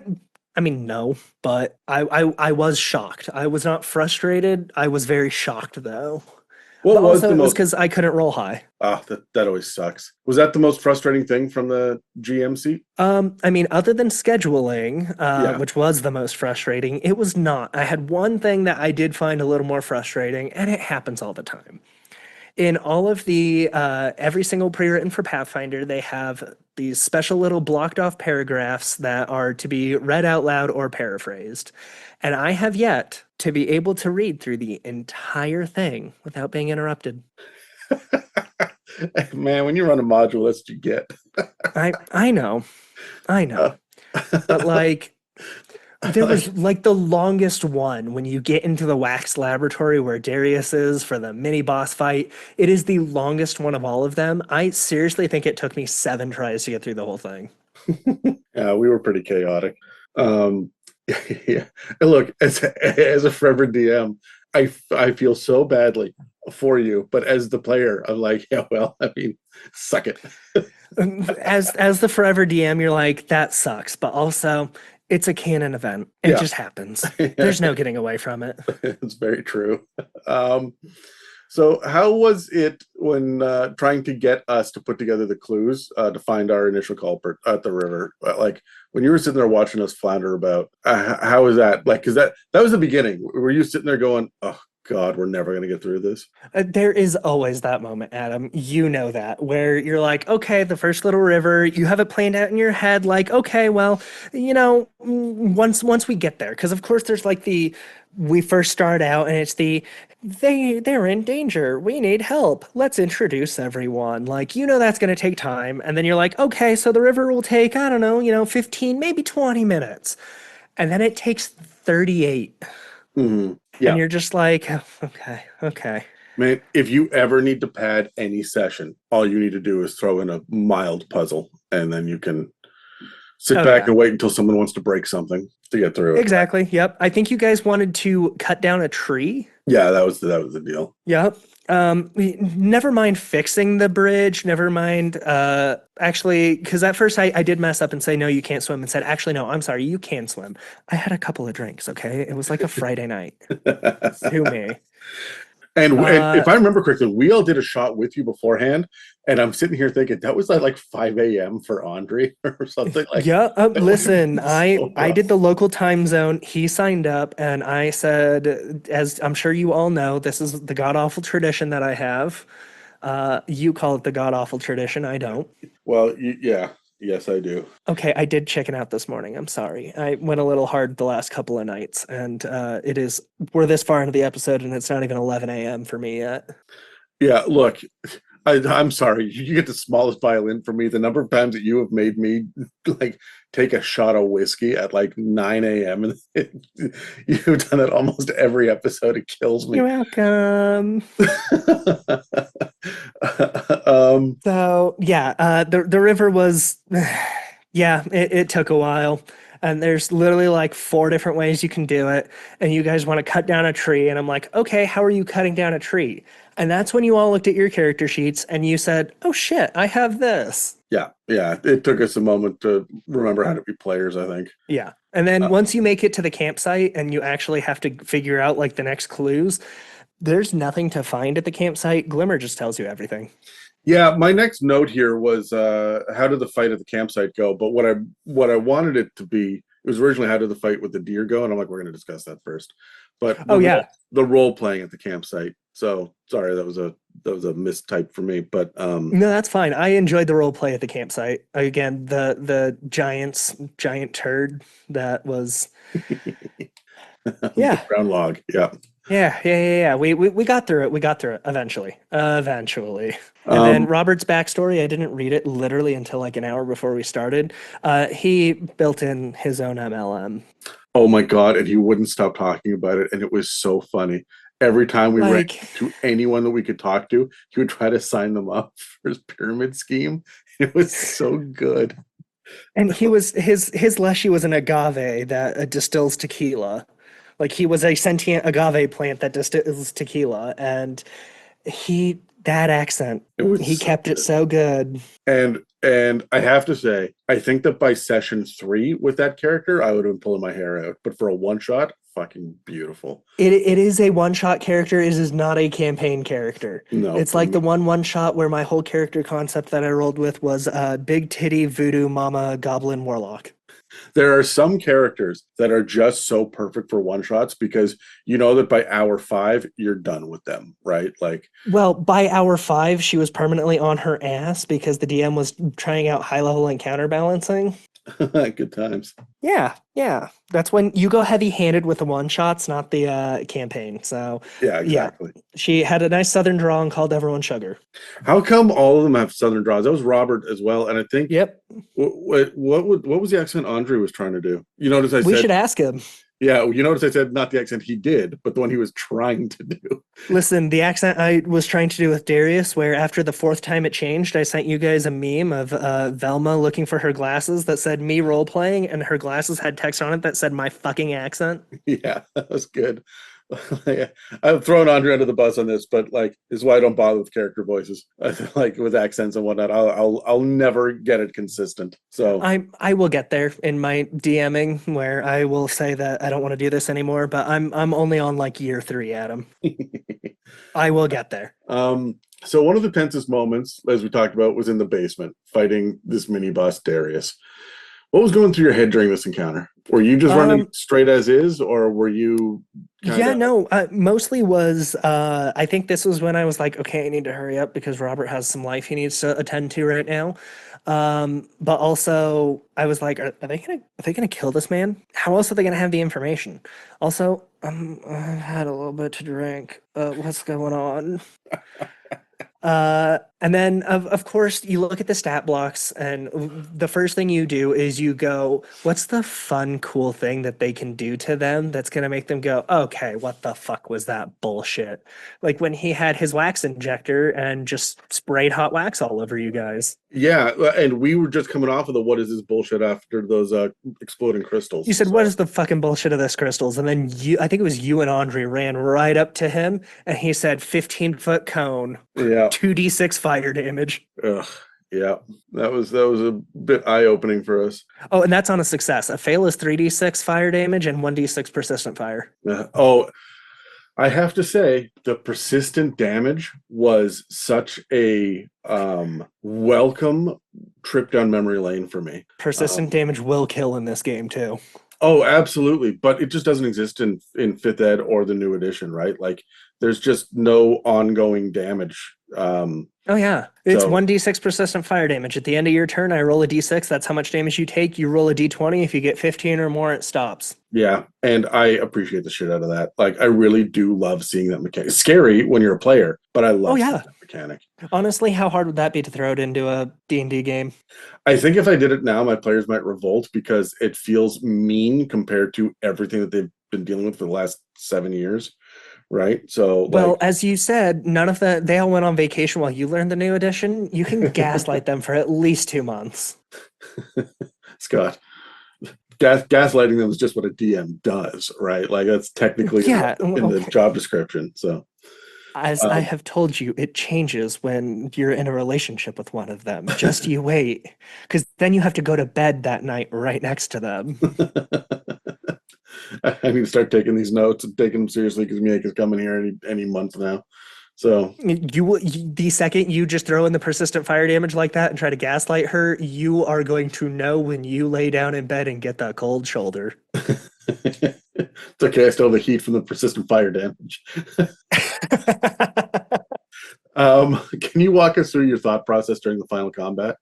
mean, no, but I was shocked. I was not frustrated. I was very shocked, though. What But was also, the it was most? because I couldn't roll high. That always sucks. Was that the most frustrating thing from the GM seat? I mean, other than scheduling, Yeah. which was the most frustrating, it was not. I had one thing that I did find a little more frustrating, and it happens all the time. In all of the every single pre-written for Pathfinder, they have these special little blocked off paragraphs that are to be read out loud or paraphrased. And I have yet to be able to read through the entire thing without being interrupted. Man, when you run a module, that's what you get. I know. But like, there was like the longest one when you get into the wax laboratory where Darius is for the mini boss fight. It is the longest one of all of them. I seriously think it took me 7 tries to get through the whole thing. Yeah, we were pretty chaotic. Yeah. And look, as a forever DM, I feel so badly for you, but as the player, I'm like, yeah, well, I mean, suck it. As the forever DM, you're like, that sucks, but also it's a canon event. It just happens. There's no getting away from it. It's very true. So how was it when trying to get us to put together the clues to find our initial culprit at the river? Like when you were sitting there watching us flounder about, how was that? Like, because that was the beginning. Were you sitting there going, oh God, we're never going to get through this? There is always that moment, Adam. You know that, where you're like, okay, the first little river, you have it planned out in your head, like, okay, well, once we get there, because of course there's like we first start out and it's they're in danger. We need help. Let's introduce everyone. Like, that's going to take time. And then you're like, okay, so the river will take, I don't know, 15, maybe 20 minutes. And then it takes 38. Mm-hmm. Yeah. And you're just like, okay. Man, if you ever need to pad any session, all you need to do is throw in a mild puzzle, and then you can sit Oh back yeah. and wait until someone wants to break something to get through it. Right? Exactly. Yep. I think you guys wanted to cut down a tree. Yeah, that was the deal. Yep. Never mind fixing the bridge. Never mind. Actually, because at first I did mess up and say no, you can't swim, and said actually no, I'm sorry, you can swim. I had a couple of drinks. Okay, it was like a Friday night. Sue me. And Uh, if I remember correctly, we all did a shot with you beforehand, and I'm sitting here thinking that was like 5 a.m. for Andre or something like yeah. that. Would have Listen, been so I rough. did the local time zone. He signed up, and I said, as I'm sure you all know, this is the god awful tradition that I have. You call it the god awful tradition. I don't. Well, yeah, yes, I do. Okay, I did chicken out this morning. I'm sorry. I went a little hard the last couple of nights, and we're this far into the episode, and it's not even 11 a.m. for me yet. Yeah, look, I'm sorry. You get the smallest violin for me. The number of times that you have made me like take a shot of whiskey at like 9 a.m. and you've done it almost every episode. It kills me. You're welcome. um, So yeah, the river was, yeah, it took a while, and there's literally like four different ways you can do it, and you guys want to cut down a tree, and I'm like, okay, how are you cutting down a tree? And that's when you all looked at your character sheets and you said, oh shit, I have this. yeah. It took us a moment to remember how to be players. I think. Yeah. And then Uh, once you make it to the campsite and you actually have to figure out like the next clues, there's nothing to find at the campsite. Glimmer just tells you everything. Yeah, my next note here was how did the fight at the campsite go? But what I wanted it to be, it was originally how did the fight with the deer go? And I'm like, we're going to discuss that first. But Oh yeah. the role playing at the campsite. So sorry, that was a mistype for me. But No, that's fine. I enjoyed the role play at the campsite. Again, the giant turd that was big yeah. brown log. Yeah. Yeah. We got through it. We got through it eventually. Eventually. And then Um, Robert's backstory, I didn't read it literally until like an hour before we started. He built in his own MLM. oh my god, and he wouldn't stop talking about it, and it was so funny. Every time we ran Like, to anyone that we could talk to, he would try to sign them up for his pyramid scheme. It was so good. and he was his leshy was an agave that distills tequila. Like he was a sentient agave plant that distills tequila, and he that accent It was he so kept it good. so good. And I have to say, I think that by session 3 with that character, I would have been pulling my hair out. But for a one shot, fucking beautiful. It is a one shot character. It is not a campaign character. No, It's like the one shot where my whole character concept that I rolled with was big titty voodoo mama goblin warlock. there are some characters that are just so perfect for one shots because you know that by hour 5 you're done with them, right? Like, Well, by hour five, she was permanently on her ass because the DM was trying out high level and counterbalancing. good times. Yeah. That's when you go heavy handed with the one shots, not the campaign. So, Yeah, yeah, exactly. she had a nice southern draw and called everyone sugar. How come all of them have southern draws? That was Robert as well, and I think Yep, what was the accent Andre was trying to do? You notice I we said, should ask him. yeah, you notice I said not the accent he did, but the one he was trying to do. Listen, the accent I was trying to do with Darius, where after the fourth time it changed, I sent you guys a meme of Velma looking for her glasses that said me role playing, and her glasses had text on it that said my fucking accent. Yeah, that was good. I've thrown Andre under the bus on this, but like, this is why I don't bother with character voices. I feel like with accents and whatnot, I'll never get it consistent. So I will get there in my DMing where I will say that I don't want to do this anymore, but I'm only on like year three, Adam. I will get there. so one of the tensest moments, as we talked about, was in the basement fighting this mini boss Darius. What was going through your head during this encounter? Were you just running Um, straight as is, or were you kind yeah, of no, mostly was I think this was when I was like, okay, I need to hurry up because Robert has some life he needs to attend to right now. But also I was like, are they gonna kill this man? How else are they gonna have the information? Also, I've had a little bit to drink. What's going on? And then, of course, you look at the stat blocks, and the first thing you do is you go, what's the fun, cool thing that they can do to them that's going to make them go, okay, what the fuck was that bullshit? Like when he had his wax injector and just sprayed hot wax all over you guys. Yeah, and we were just coming off of the what is this bullshit after those exploding crystals. You said, what So is the fucking bullshit of this crystals? And then I think it was you and Andre ran right up to him and he said, 15-foot cone, yeah, 2d6 fire damage. ugh, yeah, that was a bit eye opening for us. Oh, and that's on a success. A fail is 3d6 fire damage and 1d6 persistent fire. Oh, I have to say the persistent damage was such a welcome trip down memory lane for me. Persistent damage will kill in this game too. Oh, absolutely, but it just doesn't exist in fifth ed or the new edition, right? Like there's just no ongoing damage. Oh yeah, it's So- 1d6 persistent fire damage. At the end of your turn, I roll a d6. That's how much damage you take. You roll a d20. If you get 15 or more, it stops. Yeah, and I appreciate the shit out of that. Like I really do love seeing that mechanic. It's scary when you're a player, but I love seeing that mechanic. Honestly, how hard would that be to throw it into a D&D game? I think if I did it now, my players might revolt because it feels mean compared to everything that they've been dealing with for the last 7 years. Right. So, Well, as you said, none of they all went on vacation while you learned the new edition. You can gaslight them for at least 2 months. Scott, gaslighting them is just what a DM does, right? Like that's technically in the job description. So, as I have told you, it changes when you're in a relationship with one of them. Just you wait, because then you have to go to bed that night right next to them. I need to start taking these notes and taking them seriously because Miek is coming here any month now. So the second you just throw in the persistent fire damage like that and try to gaslight her, you are going to know when you lay down in bed and get that cold shoulder. It's okay. I still have the heat from the persistent fire damage. Can you walk us through your thought process during the final combat?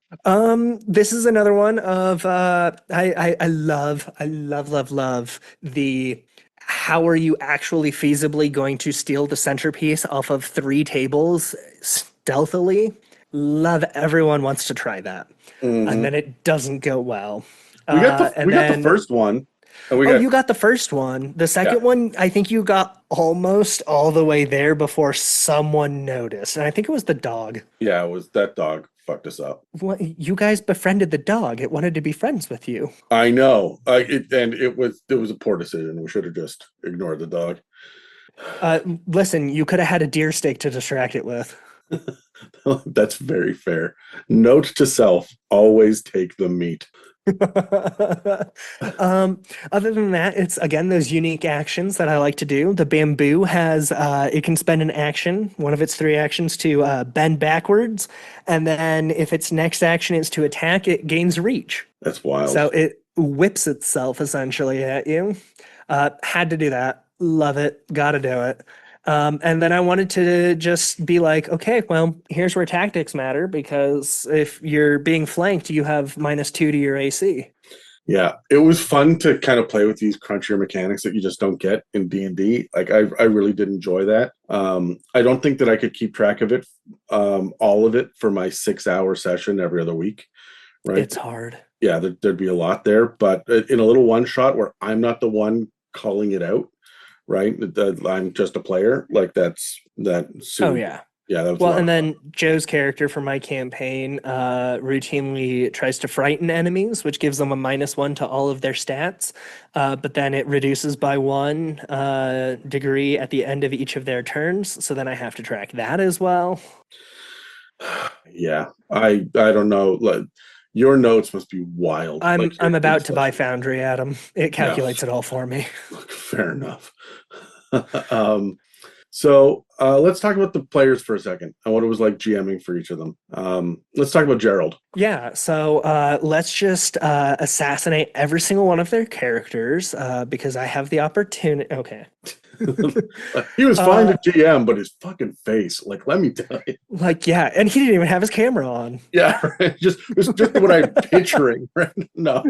This is another one of I love the how are you actually feasibly going to steal the centerpiece off of 3 tables stealthily? Love everyone wants to try that. And then it doesn't go well. We got the first one. You got the first one. The second one, I think you got almost all the way there before someone noticed. And I think it was the dog. Yeah, it was that dog fucked us up. What, you guys befriended the dog. It wanted to be friends with you. I know. It was a poor decision. We should have just ignored the dog. Listen, you could have had a deer steak to distract it with. That's very fair. Note to self, always take the meat. Other than that, it's again those unique actions that I like to do. The bamboo has it can spend an action, one of its 3 actions, to bend backwards, and then if its next action is to attack, it gains reach. That's wild. So it whips itself essentially at you. Had to do that. Love it. Gotta do it. And then I wanted to just be like, okay, well, here's where tactics matter, because if you're being flanked, you have -2 to your AC. Yeah, it was fun to kind of play with these crunchier mechanics that you just don't get in D&D. Like I really did enjoy that. I don't think that I could keep track of it, all of it for my 6-hour session every other week. Right? It's hard. Yeah, there'd be a lot there, but in a little one shot where I'm not the one calling it out. Right, I'm just a player. Like that. Oh yeah, yeah. That was well, and then Joe's character for my campaign routinely tries to frighten enemies, which gives them a -1 to all of their stats. But then it reduces by 1 degree at the end of each of their turns. So then I have to track that as well. Yeah, I don't know. Like, your notes must be wild. I'm about to buy Foundry, Adam. It calculates it all for me. Fair enough. So let's talk about the players for a second and what it was like GMing for each of them. Let's talk about Gerald. Yeah, so let's just assassinate every single one of their characters because I have the opportunity. Okay. He was fine to GM, but his fucking face, like, let me tell you. Like, yeah, and he didn't even have his camera on. Yeah, right. Just what I'm picturing, right? No.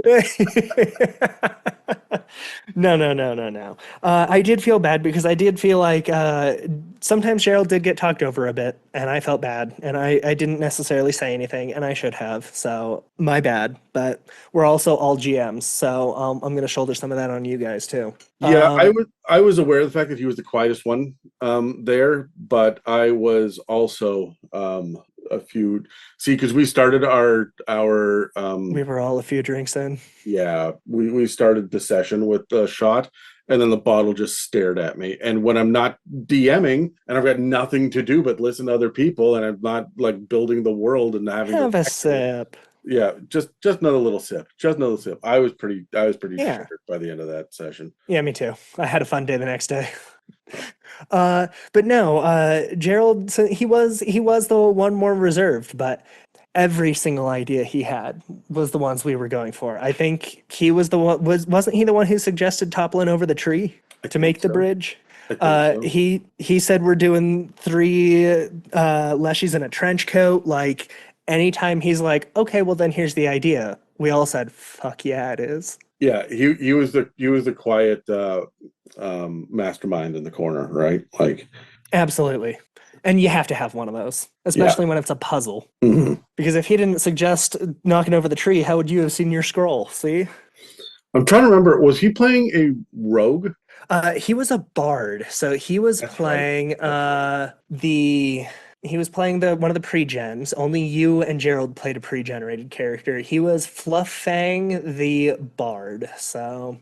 No, no, no, no, no. I did feel bad because I did feel like sometimes Gerald did get talked over a bit, and I felt bad, and I didn't necessarily say anything, and I should have. So my bad. But we're also all GMs, so I'm gonna shoulder some of that on you guys too. Yeah, I was aware of the fact that he was the quietest one there, but I was also a few see because we started our We were all a few drinks in. yeah, we started the session with the shot, and then the bottle just stared at me. And when I'm not DMing and I've got nothing to do but listen to other people, and I'm not like building the world and having to Have a sip. yeah, just another little sip, just another sip. I was pretty Yeah. shattered by the end of that session. Yeah, me too. I had a fun day the next day. But no, Gerald, so he was the one more reserved, but every single idea he had was the ones we were going for. I think he was the one wasn't he the one who suggested toppling over the tree I to think make the so. bridge? I think so. He said we're doing three leshies in a trench coat. Like anytime he's like, okay, well then here's the idea. We all said, fuck yeah, it is. Yeah, he was the quiet mastermind in the corner, right? Like, Absolutely. And you have to have one of those, yeah. especially when it's a puzzle. Mhm. Because if he didn't suggest knocking over the tree, how would you have seen your scroll? See? I'm trying to remember. Was he playing a rogue? He was a bard, so he was That's right. playing That's right. the one of the pre-gens. Only you and Gerald played a pre-generated character. He was Flufffang the bard. So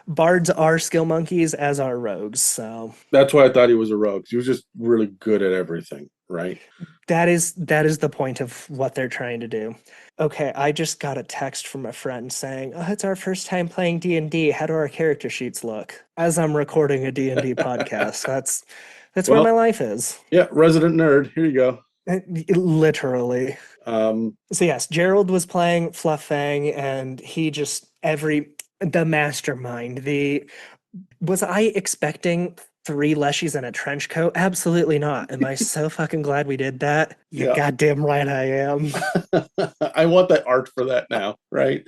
bards are skill monkeys, as are rogues. So That's why I thought he was a rogue. He was just really good at everything, right? that is the point of what they're trying to do. Okay, I just got a text from a friend saying, "Oh, it's our first time playing D&D. How do our character sheets look?" As I'm recording a D&D podcast. That's where Well, my life is. yeah, resident nerd. Here you go. Literally. Um, So yes, Gerald was playing Flufffang and he just the mastermind. The Was I expecting three leshies in a trench coat? Absolutely not. Am I so fucking glad we did that? You yeah, goddamn right I am. I want that art for that now, right?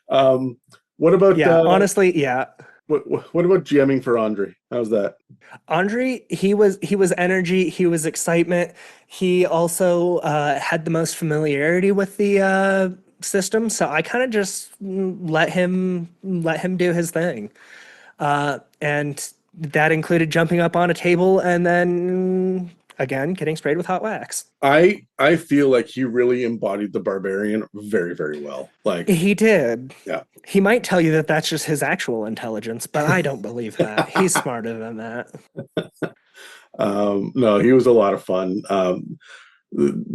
um, what about Yeah, honestly, yeah. what about GMing for Andre? How's that? Andre, he was energy, he was excitement. He also had the most familiarity with the system, so I kind of just let him do his thing. And that included jumping up on a table and then again getting sprayed with hot wax. I feel like he really embodied the barbarian very, very well. Like, He did. yeah. He might tell you that that's just his actual intelligence, but I don't believe that. He's smarter than that. No, he was a lot of fun.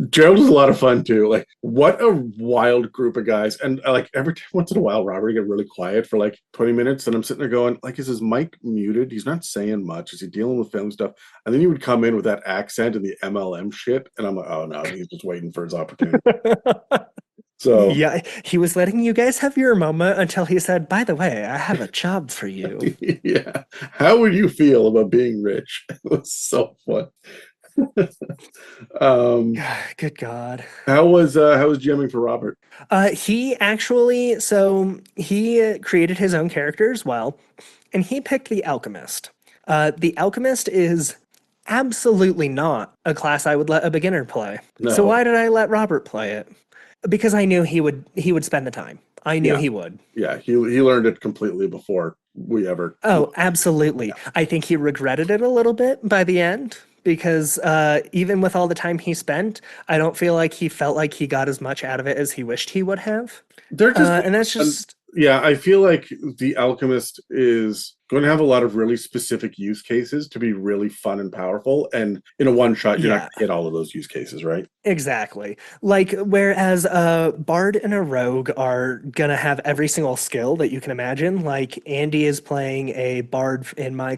Gerald was a lot of fun too. Like, what a wild group of guys. And like every once in a while, Robert would get really quiet for like 20 minutes, and I'm sitting there going, like, is his mic muted? He's not saying much. Is he dealing with film stuff? And then he would come in with that accent and the MLM shit, and I'm like, oh no, he's just waiting for his opportunity. So Yeah, he was letting you guys have your moment until he said, "By the way, I have a job for you." yeah, how would you feel about being rich? It was so fun. um, Good God. how was GMing for Robert? He actually, so he created his own character as well, and he picked the Alchemist. The Alchemist is absolutely not a class I would let a beginner play. So No, why did I let Robert play it? Because I knew he would spend the time. I knew yeah, he would. yeah, he learned it completely before we ever. Oh, absolutely. I think he regretted it a little bit by the end because even with all the time he spent, I don't feel like he felt like he got as much out of it as he wished he would have. They're just And that's and just yeah, I feel like the Alchemist is going to have a lot of really specific use cases to be really fun and powerful. And in a one shot, you're not yeah. going to hit all of those use cases, right? Exactly. Like, whereas a bard and a rogue are gonna have every single skill that you can imagine. Like Andy is playing a bard in my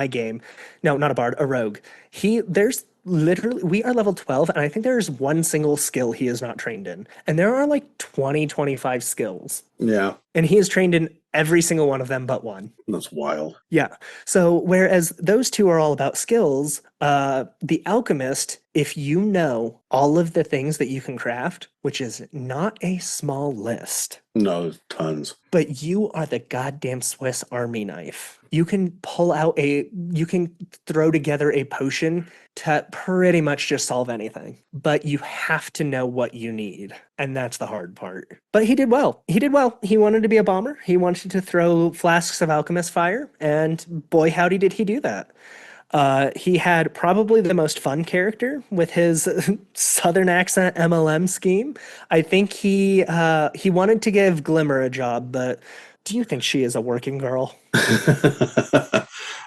game. No, not a bard, a rogue. There's literally we are level 12, and I think there's one single skill he is not trained in. And there are like 20, 25 skills. Yeah, And he is trained in every single one of them but one. that's wild. Yeah. So whereas those two are all about skills, the alchemist, if you know all of the things that you can craft, which is not a small list, No, there's tons. but you are the goddamn Swiss Army knife. You can throw together a potion to pretty much just solve anything, but you have to know what you need. And that's the hard part. But he did well. He did well. He wanted to be a bomber. He wanted to throw flasks of alchemist fire. And boy, howdy, did he do that. He had probably the most fun character with his Southern accent MLM scheme. I think he wanted to give Glimmer a job, but do you think she is a working girl?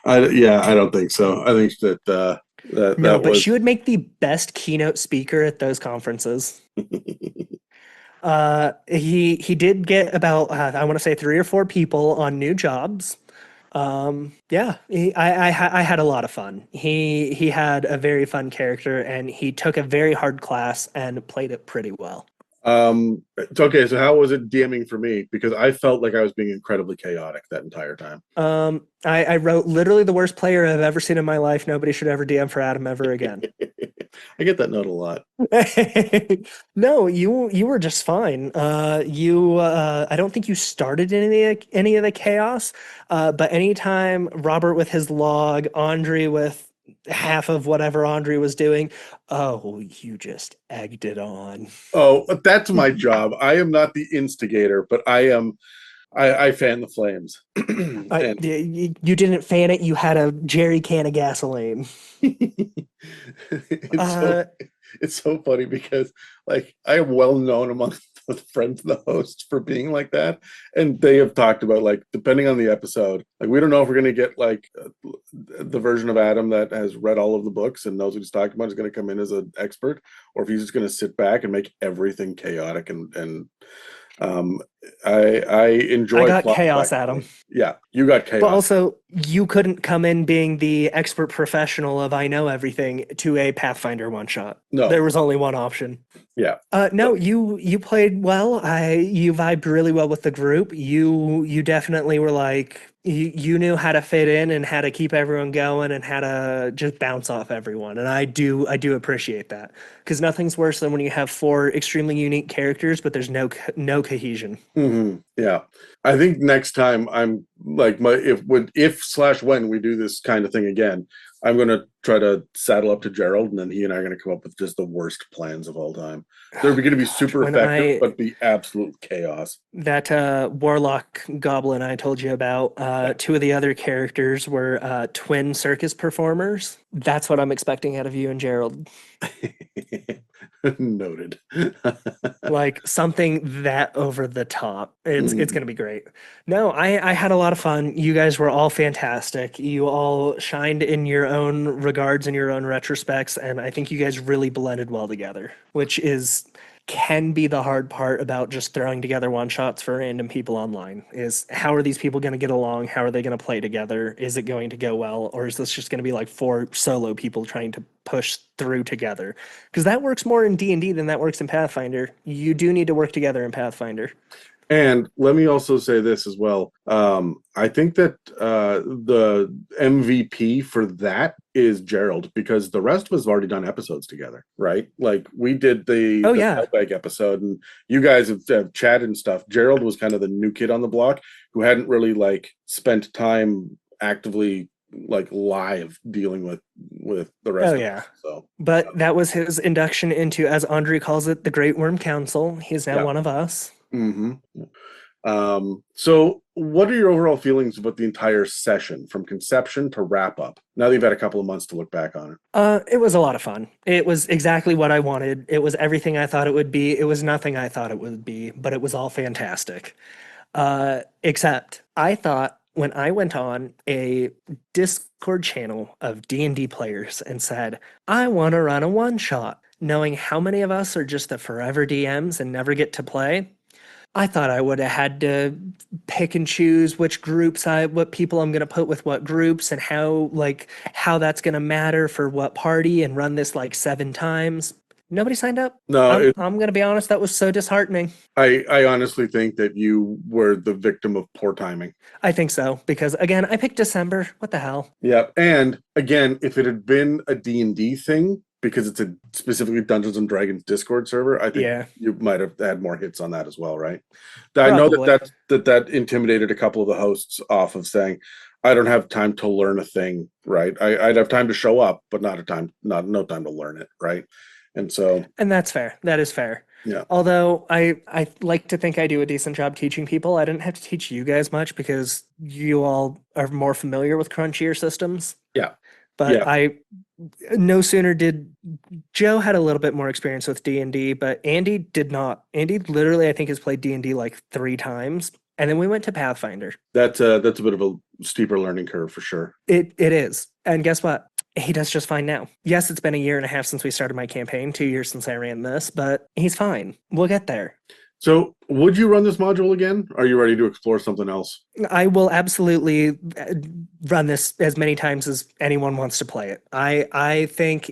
Yeah, I don't think so. I think that No, that but was. she would make the best keynote speaker at those conferences. He did get about I want to say 3 or 4 people on new jobs. Yeah, I had a lot of fun. He had a very fun character, and he took a very hard class and played it pretty well. It's okay. So how was it DMing for me? Because I felt like I was being incredibly chaotic that entire time. I wrote literally the worst player I've ever seen in my life. Nobody should ever DM for Adam ever again. I get that note a lot. No, you were just fine. I don't think you started any of the chaos. But anytime Robert with his log, Andre with half of whatever Andre was doing, oh, you just egged it on. Oh, that's my job. I am not the instigator, but I am. I fan the flames, and You didn't fan it. You had a jerry can of gasoline. it's so Uh, it's so funny because like I am well known among the friends of the hosts for being like that, and they have talked about like depending on the episode, like we don't know if we're gonna get like the version of Adam that has read all of the books and knows what he's talking about is going to come in as an expert, or if he's just going to sit back and make everything chaotic and um I I enjoy got plot chaos, Adam. complexity. Yeah, you got But chaos. also, you couldn't come in being the expert professional of I know everything to a Pathfinder one-shot. There No, was only one option. yeah. No, you played well. You vibed really well with the group. You definitely were like you knew how to fit in and how to keep everyone going and how to just bounce off everyone. And I do appreciate that because nothing's worse than when you have 4 extremely unique characters, but there's no cohesion. Yeah, I think next time I'm like my if slash when we do this kind of thing again, I'm gonna try to saddle up to Gerald, and then he and I are gonna come up with just the worst plans of all time. They're gonna be God, super when effective, I but be absolute chaos. that warlock goblin I told you about, 2 of the other characters were twin circus performers. That's what I'm expecting out of you and Gerald. Noted. Like something that over the top. It's Mm. gonna be great. No, I had a lot of fun. You guys were all fantastic. You all shined in your own regards and your own retrospects, and I think you guys really blended well together, which is can be the hard part about just throwing together one shots for random people online is how are these people going to get along? How are they going to play together? Is it going to go well? Or is this just going to be like 4 solo people trying to push through together? Because that works more in D&D than that works in Pathfinder. You do need to work together in Pathfinder. And let me also say this as well. I think that the MVP for that is Gerald because the rest of us have already done episodes together, right? Like we did Oh the yeah. mailbag episode, and you guys have chatted and stuff. Gerald was kind of the new kid on the block who hadn't really like spent time actively like live dealing with the rest Oh of yeah. us. So But that was his induction into, as Andre calls it, the Greatwyrm Council. He's now yeah. one of us. Hmm. So what are your overall feelings about the entire session from conception to wrap up? Now that you've had a couple of months to look back on it. It was a lot of fun. It was exactly what I wanted. It was everything I thought it would be. It was nothing I thought it would be, but it was all fantastic. Except I thought when I went on a Discord channel of D&D players and said, I want to run a one shot, knowing how many of us are just the forever DMs and never get to play, I thought I would have had to pick and choose what people I'm going to put with what groups and how that's going to matter for what party and run this like 7 times. Nobody signed up. No, I'm gonna be honest, that was so disheartening. I honestly think that you were the victim of poor timing. I think so, because again, I picked December. What the hell? Yeah, and again, if it had been a D&D thing, because it's a specifically Dungeons and Dragons Discord server, I think Yeah, you might have had more hits on that as well, right? I know that probably. that intimidated a couple of the hosts off of saying, "I don't have time to learn a thing," right? I'd have time to show up, but not no time to learn it, right? And so, And that's fair. That is fair. yeah, Although I like to think I do a decent job teaching people. I didn't have to teach you guys much because you all are more familiar with crunchier systems. yeah, But yeah. I no sooner did Joe had a little bit more experience with D&D, but Andy did not. Andy literally I think has played D&D like 3 times. And then we went to Pathfinder. That's a bit of a steeper learning curve for sure. It is. And guess what? He does just fine now. Yes, it's been a year and a half since we started my campaign, 2 years since I ran this, but he's fine. We'll get there. So, would you run this module again? Are you ready to explore something else? I will absolutely run this as many times as anyone wants to play it. I think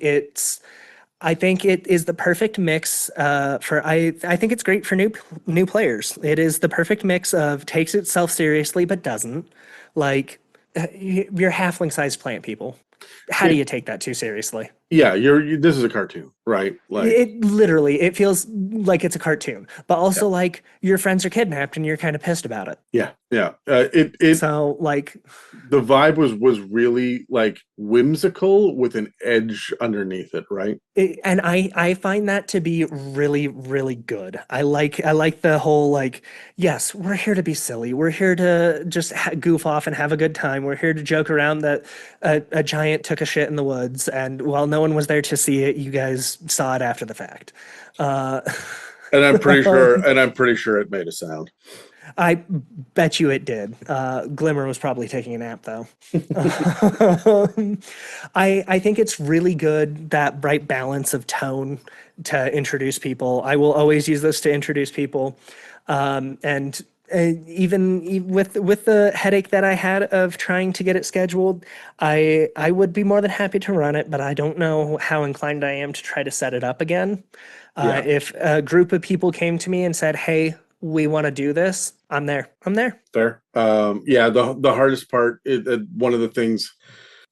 it is the perfect mix for I think it's great for new players. It is the perfect mix of takes itself seriously but doesn't. Like you're halfling sized plant people. How do It, you take that too seriously? yeah, this is a cartoon, right? Like, It literally it feels like it's a cartoon, but yeah, also like your friends are kidnapped and you're kind of pissed about it. yeah, yeah. It So like the vibe was really like whimsical with an edge underneath it, right? and I find that to be really really good. I like the whole like yes, we're here to be silly. We're here to just goof off and have a good time. We're here to joke around that a giant took a shit in the woods and while no one was there to see it, you guys saw it after the fact. Uh, And um, I'm pretty sure it made a sound. I bet you it did. Glimmer was probably taking a nap though. Um, I think it's really good that bright balance of tone to introduce people. I will always use this to introduce people, and even with the headache that I had of trying to get it scheduled, I would be more than happy to run it, but I don't know how inclined I am to try to set it up again. Yeah, If a group of people came to me and said, "Hey, we want to do this," I'm there. I'm there. fair. Yeah, the hardest part, one of the things.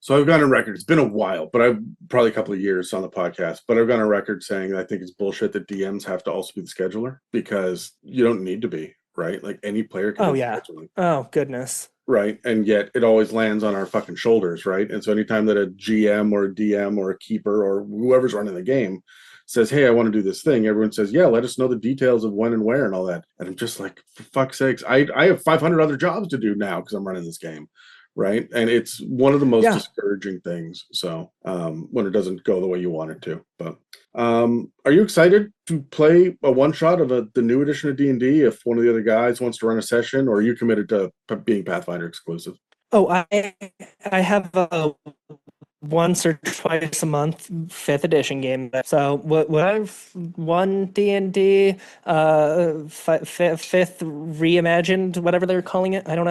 So I've gone on record. It's been a while, but I've probably a couple of years on the podcast. But I've gone on record saying I think it's bullshit that DMs have to also be the scheduler because you don't need to be, right? Like any player can Oh do yeah. scheduling, Oh goodness. right? And yet it always lands on our fucking shoulders, right? And so anytime that a GM or a DM or a keeper or whoever's running the game says, "Hey, I want to do this thing," everyone says, "Yeah, let us know the details of when and where and all that." And I'm just like, for fuck's sakes, I have 500 other jobs to do now because I'm running this game, right? And it's one of the most Yeah. discouraging things. So when it doesn't go the way you want it to. But are you excited to play a one shot of the new edition of D&D if one of the other guys wants to run a session, or are you committed to being Pathfinder exclusive? Oh, I have a once or twice a month fifth edition game. So what I've won D&D fifth reimagined, whatever they're calling it. I don't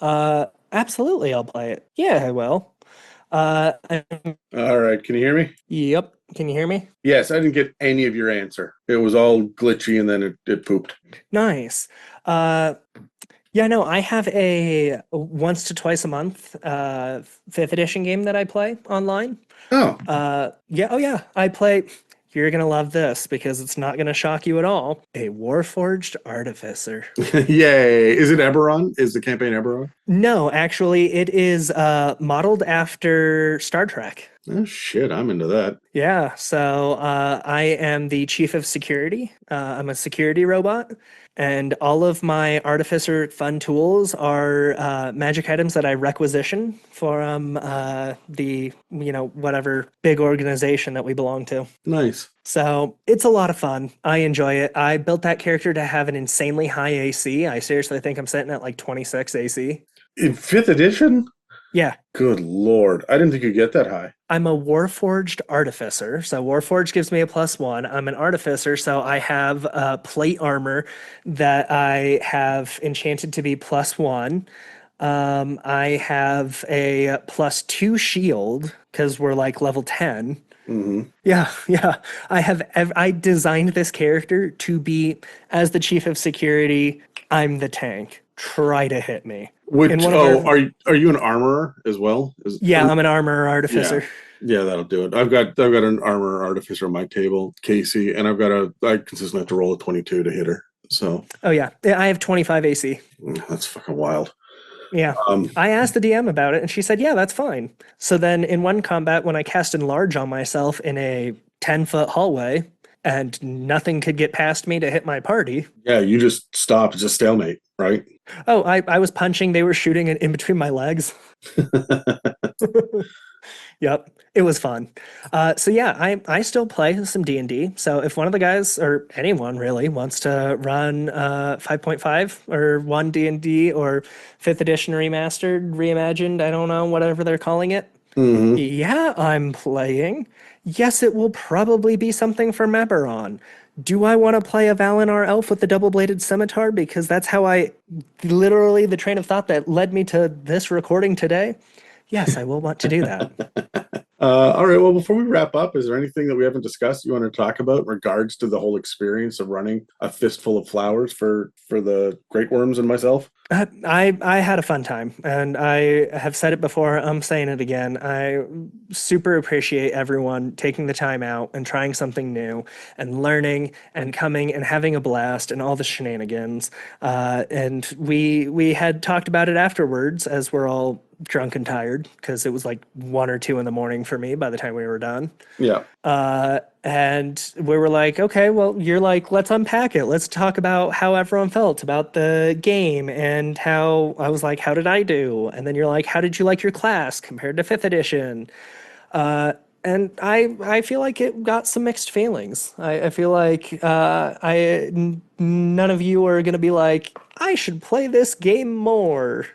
know. Absolutely, I'll play it. Yeah, I will. Uh, All right, can you hear me? yep. Can you hear me? Yes, I didn't get any of your answer. It was all glitchy and then it pooped. Nice. Uh, Yeah, no, I have a once to twice a month fifth edition game that I play online. Oh, Yeah, oh yeah, I play. You're gonna love this because it's not gonna shock you at all. A Warforged Artificer. yay. Is it Eberron? Is the campaign Eberron? No, actually, it is modeled after Star Trek. Oh, shit. I'm into that. Yeah, so I am the chief of security. I'm a security robot, and all of my artificer fun tools are magic items that I requisition from the whatever big organization that we belong to. Nice. So it's a lot of fun. I enjoy it. I built that character to have an insanely high AC. I seriously think I'm sitting at like 26 AC. In fifth edition? Yeah, Good Lord. I didn't think you'd get that high. I'm a Warforged Artificer. So Warforged gives me a +1. I'm an Artificer, so I have plate armor that I have enchanted to be +1. I have a +2 shield because we're like level 10. Mm-hmm. Yeah. I designed this character to be as the chief of security. I'm the tank. Try to hit me. In Which one of our are you an armorer as well? Yeah, I'm an armor Yeah. artificer. Yeah, that'll do it. I've got an armor artificer on my table, Casey, and I consistently have to roll a 22 to hit her. So Oh yeah, I have 25 AC. that's fucking wild. Yeah. Um, I asked the DM about it and she said, yeah, that's fine. So then in one combat, when I cast Enlarge on myself in a 10-foot hallway and nothing could get past me to hit my party. yeah, you just stop. It's a stalemate, right? Oh, I was punching, they were shooting in between my legs. Yep, it was fun. So yeah, I still play some D&D. So if one of the guys or anyone really wants to run 5.5 or one D&D or 5th edition remastered, reimagined, I don't know, whatever they're calling it. Hmm. Yeah, I'm playing. Yes, it will probably be something for Meberon. Do I want to play a Valinor elf with the double-bladed scimitar? Because that's how I literally the train of thought that led me to this recording today. Yes, I will want to do that. All right. Well, before we wrap up, is there anything that we haven't discussed you want to talk about in regards to the whole experience of running a fistful of flowers for the Greatwyrms and myself? I had a fun time, and I have said it before. I'm saying it again. I super appreciate everyone taking the time out and trying something new and learning and coming and having a blast and all the shenanigans. And we had talked about it afterwards as we're all drunk and tired because it was like 1 or 2 in the morning for me by the time we were done. Yeah. And we were like, okay, well, you're like, let's unpack it. Let's talk about how everyone felt about the game and how I was like, how did I do? And then you're like, how did you like your class compared to 5th edition? And I feel like it got some mixed feelings. I feel like none of you are gonna be like, I should play this game more.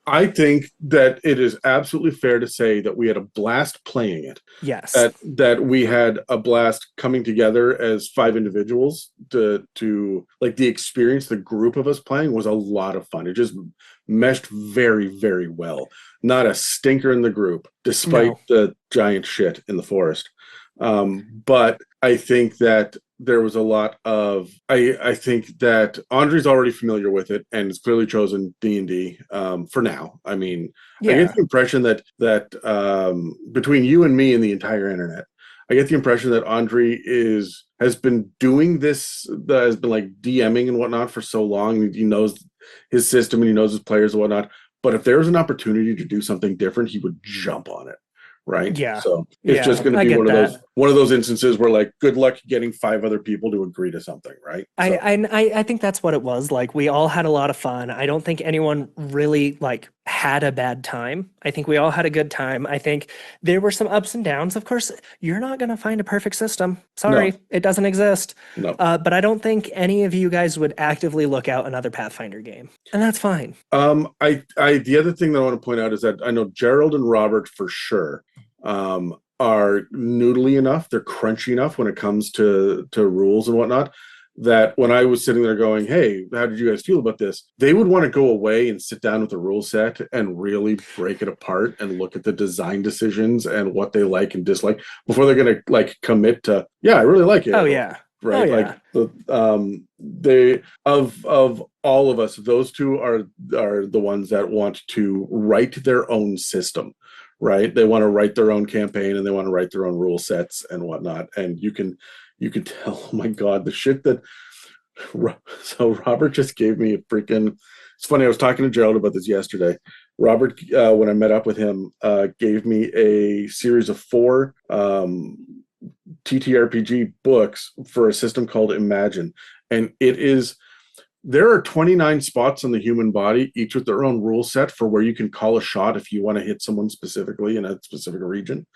I think that it is absolutely fair to say that we had a blast playing it. Yes. That we had a blast coming together as 5 individuals to like the experience. The group of us playing was a lot of fun. It just meshed very, very well. Not a stinker in the group, despite No. the giant shit in the forest. But I think that there was a lot of I think that Andre's already familiar with it and has clearly chosen D&D for now. I mean, I get Yeah. the impression that between you and me and the entire internet, I get the impression that Andre has been doing this, has been like DMing and whatnot for so long. And he knows his system and he knows his players and whatnot. But if there was an opportunity to do something different, he would jump on it. Right. Yeah. So it's just Yeah. going to I be get that. one of those instances where like, good luck getting 5 other people to agree to something. Right. I, So I think that's what it was. Like we all had a lot of fun. I don't think anyone really like had a bad time. I think we all had a good time. I think there were some ups and downs. Of course, you're not going to find a perfect system. no, Sorry, it doesn't exist. no. But I don't think any of you guys would actively look out another Pathfinder game, and that's fine. The other thing that I want to point out is that I know Gerald and Robert for sure are noodly enough, they're crunchy enough when it comes to rules and whatnot, that when I was sitting there going, hey, how did you guys feel about this? They would want to go away and sit down with the rule set and really break it apart and look at the design decisions and what they like and dislike before they're going to like commit to, yeah, I really like it. Oh yeah. Right. Oh Like yeah. they of all of us, those two are the ones that want to write their own system. Right. They want to write their own campaign and they want to write their own rule sets and whatnot. And you can tell, oh my God, the shit that so Robert just gave me a freaking, it's funny, I was talking to Gerald about this yesterday. Robert, when I met up with him, gave me a series of 4 TTRPG books for a system called Imagine. And there are 29 spots on the human body, each with their own rule set for where you can call a shot if you want to hit someone specifically in a specific region.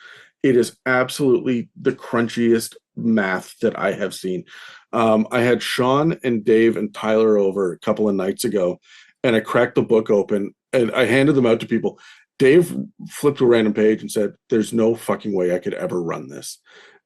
It is absolutely the crunchiest math that I have seen. I had Sean and Dave and Tyler over a couple of nights ago, and I cracked the book open and I handed them out to people. Dave flipped to a random page and said, there's no fucking way I could ever run this.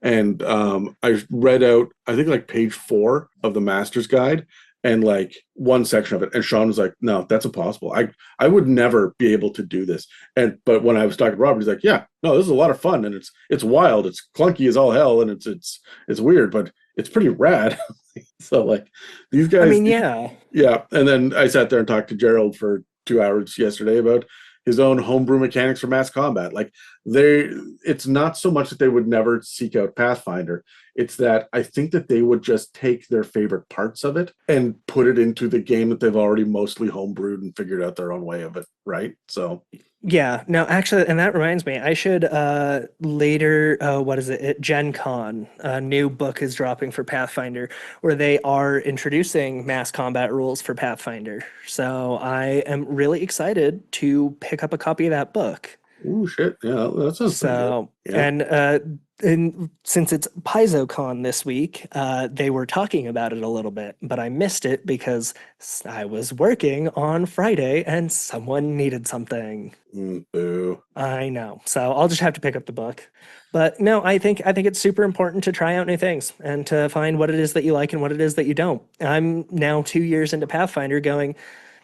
And I read out, I think like page 4 of the master's guide. and like one section of it. And Sean was like, no, that's impossible. I would never be able to do this. But when I was talking to Robert, he's like, yeah, no, this is a lot of fun, and it's wild, it's clunky as all hell, and it's weird, but it's pretty rad. So like these I guys, mean, yeah. yeah. And then I sat there and talked to Gerald for 2 hours yesterday about his own homebrew mechanics for mass combat. Like it's not so much that they would never seek out Pathfinder. It's that I think that they would just take their favorite parts of it and put it into the game that they've already mostly homebrewed and figured out their own way of it, right? So Yeah, no, actually, and that reminds me, I should later, what is it? At Gen Con, a new book is dropping for Pathfinder where they are introducing mass combat rules for Pathfinder. So I am really excited to pick up a copy of that book. oh shit, yeah, that sounds pretty good. So, Yeah. and since it's PaizoCon this week, they were talking about it a little bit, but I missed it because I was working on Friday and someone needed something. Boo. I know. So I'll just have to pick up the book. But no, I think it's super important to try out new things and to find what it is that you like and what it is that you don't. I'm now 2 years into Pathfinder going,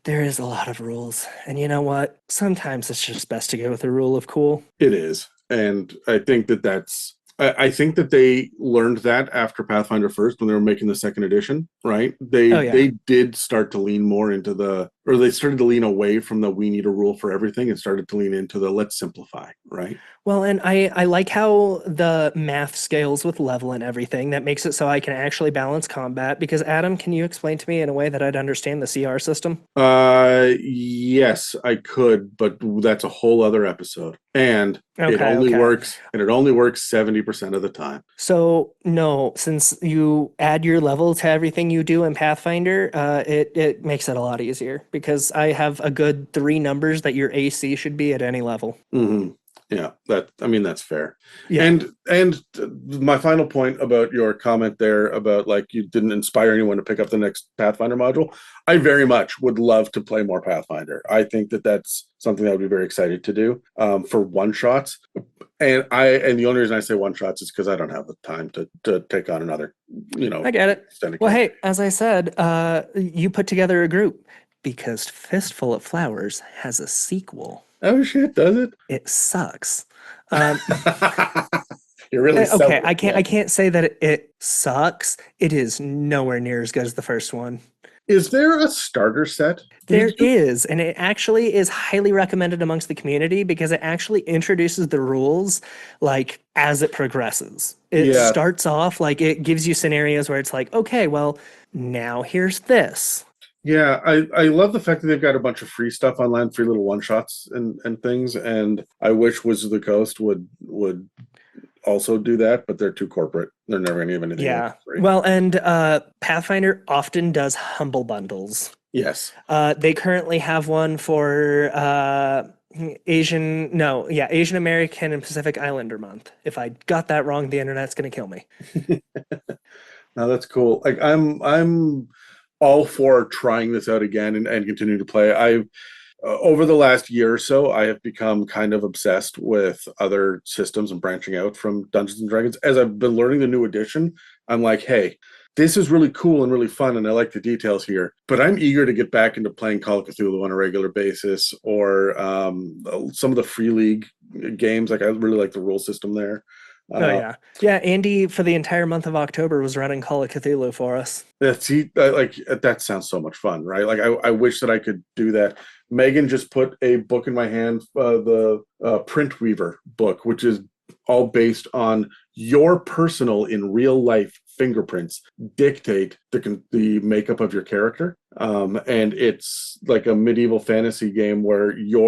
there is a lot of rules. And you know what? Sometimes it's just best to go with the rule of cool. It is. And I think I think that they learned that after Pathfinder First when they were making the second edition, right? Oh yeah. They did start to lean more into they started to lean away from the we need a rule for everything and started to lean into the let's simplify, right? Well, and I like how the math scales with level and everything. That makes it so I can actually balance combat. Because Adam, can you explain to me in a way that I'd understand the CR system? Yes, I could, but that's a whole other episode. And it only Okay. works 70% of the time. So no, since you add your level to everything you do in Pathfinder, it makes it a lot easier because I have a good 3 numbers that your AC should be at any level. Mm-hmm. Yeah, that's fair. Yeah. And my final point about your comment there about like you didn't inspire anyone to pick up the next Pathfinder module. I very much would love to play more Pathfinder. I think that that's something that I would be very excited to do for one shots. And the only reason I say one shots is because I don't have the time to take on another, I get it. extended Well, campaign. hey, as I said, you put together a group because Fistful of Flowers has a sequel. Oh shit, does it? It sucks. Um, You're really okay, selling I can't say that it sucks. It is nowhere near as good as the first one. Is there a starter set? There is, and it actually is highly recommended amongst the community because it actually introduces the rules like as it progresses. It Yeah. starts off like it gives you scenarios where it's like, okay, well, now here's this. Yeah, I love the fact that they've got a bunch of free stuff online, free little one shots and things. And I wish Wizards of the Coast would also do that, but they're too corporate. They're never going to give anything. Yeah. Free. Well, and Pathfinder often does humble bundles. Yes. They currently have one for Asian American and Pacific Islander month. If I got that wrong, the internet's going to kill me. No, that's cool. Like I'm all for trying this out again and continue to play. I've over the last year or so, I have become kind of obsessed with other systems and branching out from Dungeons and Dragons. As I've been learning the new edition, I'm like, hey, this is really cool and really fun, and I like the details here. But I'm eager to get back into playing Call of Cthulhu on a regular basis, or some of the Free League games. Like I really like the rule system there. Oh yeah. Andy for the entire month of October was running Call of Cthulhu for us. That sounds so much fun, right? Like I wish that I could do that. Megan just put a book in my hand, the Print Weaver book, which is all based on your personal in real life fingerprints dictate the makeup of your character. And it's like a medieval fantasy game where you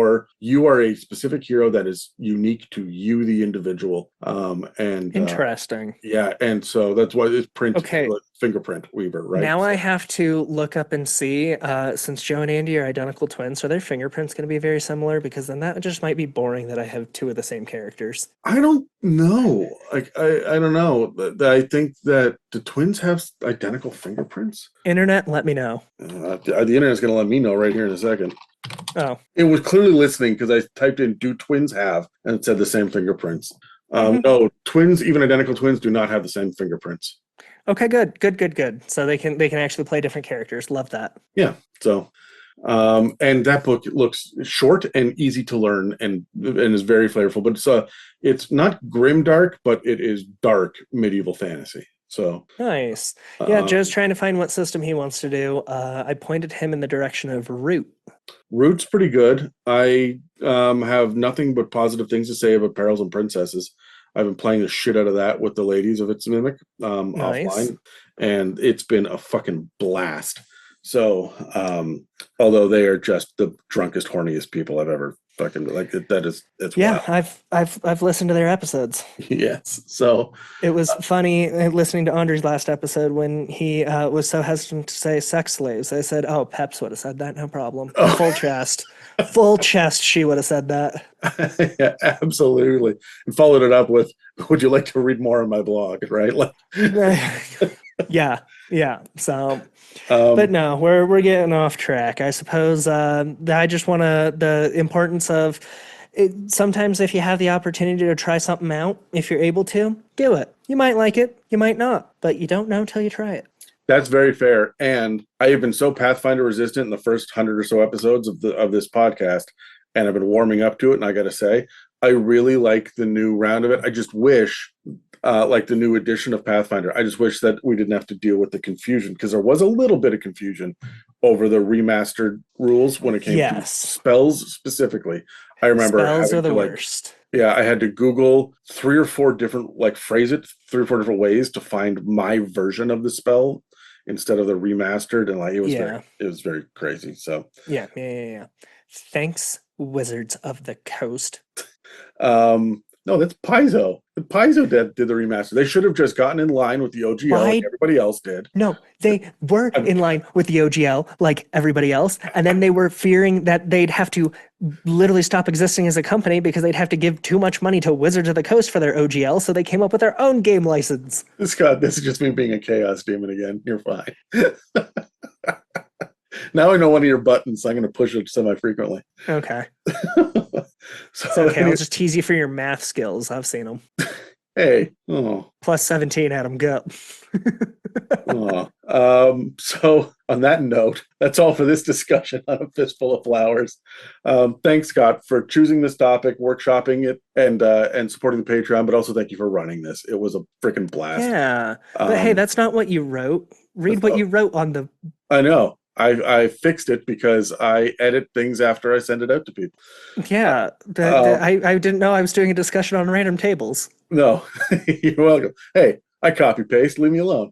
are a specific hero that is unique to you, the individual. And Interesting. yeah, and so that's why it's Okay. fingerprint weaver, right? Now I have to look up and see, since Joe and Andy are identical twins, are their fingerprints going to be very similar? Because then that just might be boring that I have 2 of the same characters. I don't know. Like I don't know. I think that the twins have identical fingerprints. Internet, let me know. The internet's going to let me know right here in a second. Oh. It was clearly listening because I typed in "do twins have" and it said the same fingerprints. No, twins, even identical twins, do not have the same fingerprints. Okay, good. So they can actually play different characters. Love that. Yeah. So, and that book looks short and easy to learn, and is very flavorful. But it's not grimdark, but it is dark medieval fantasy. So Nice. Yeah, uh, Joe's trying to find what system he wants to do. I pointed him in the direction of Root. Root's pretty good. I have nothing but positive things to say about Perils and Princesses. I've been playing the shit out of that with the ladies of It's a Mimic Nice. offline, and it's been a fucking blast. So, although they are just the drunkest, horniest people I've ever fucking like, it's Yeah, wild. I've listened to their episodes. Yes. So, It was funny listening to Andre's last episode when he was so hesitant to say sex slaves. I said, "Oh, Peps would have said that, no problem." oh, Full chest. She would have said that. yeah, absolutely. And followed it up with, "Would you like to read more on my blog?" Right? Like, Yeah. So, but um, no, we're getting off track. I suppose I just want to the importance of it, sometimes if you have the opportunity to try something out, if you're able to, do it. You might like it, you might not, but you don't know till you try it. That's very fair. And I have been so Pathfinder resistant in the first 100 or so episodes of this podcast, and I've been warming up to it. And I got to say, I really like the new round of it. I just wish, like the new edition of Pathfinder, I just wish that we didn't have to deal with the confusion, because there was a little bit of confusion over the remastered rules when it came to Yes, spells specifically. I remember spells are having the to worst. yeah, I had to Google 3 or 4 different, like, phrase it 3 or 4 different ways to find my version of the spell instead of the remastered, and like Yeah, it was very crazy. So, yeah. Thanks, Wizards of the Coast. no, that's Paizo. The Paizo did the remaster. They should have just gotten in line with the OGL like Why everybody else did. No, they were I'm, in line with the OGL like everybody else. And then they were fearing that they'd have to literally stop existing as a company because they'd have to give too much money to Wizards of the Coast for their OGL. So they came up with their own game license. Scott, this is just me being a chaos demon again. You're fine. Now I know one of your buttons, so I'm going to push it semi-frequently. Okay. So It's okay. I'll just tease you for your math skills. I've seen them. hey, oh, Plus 17 Adam, go. oh. So on that note, that's all for this discussion on A Fistful of Flowers. Thanks, Scott, for choosing this topic, workshopping it, and supporting the Patreon, but also thank you for running this. It was a freaking blast. Yeah. But hey, that's not what you wrote. Read what you wrote on the. I know. I fixed it because I edit things after I send it out to people. Yeah. I didn't know I was doing a discussion on random tables. No, you're welcome. Hey, I copy paste. Leave me alone.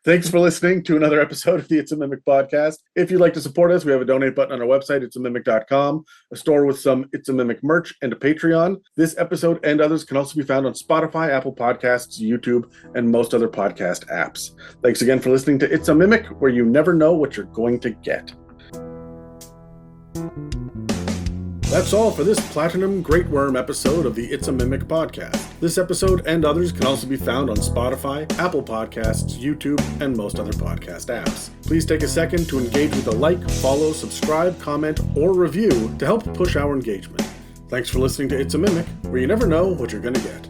Thanks for listening to another episode of the It's a Mimic podcast. If you'd like to support us, we have a donate button on our website, itsamimic.com, a store with some It's a Mimic merch, and a Patreon. This episode and others can also be found on Spotify, Apple Podcasts, YouTube, and most other podcast apps. Thanks again for listening to It's a Mimic, where you never know what you're going to get. That's all for this Platinum Greatwyrm episode of the It's a Mimic podcast. This episode and others can also be found on Spotify, Apple Podcasts, YouTube, and most other podcast apps. Please take a second to engage with a like, follow, subscribe, comment, or review to help push our engagement. Thanks for listening to It's a Mimic, where you never know what you're going to get.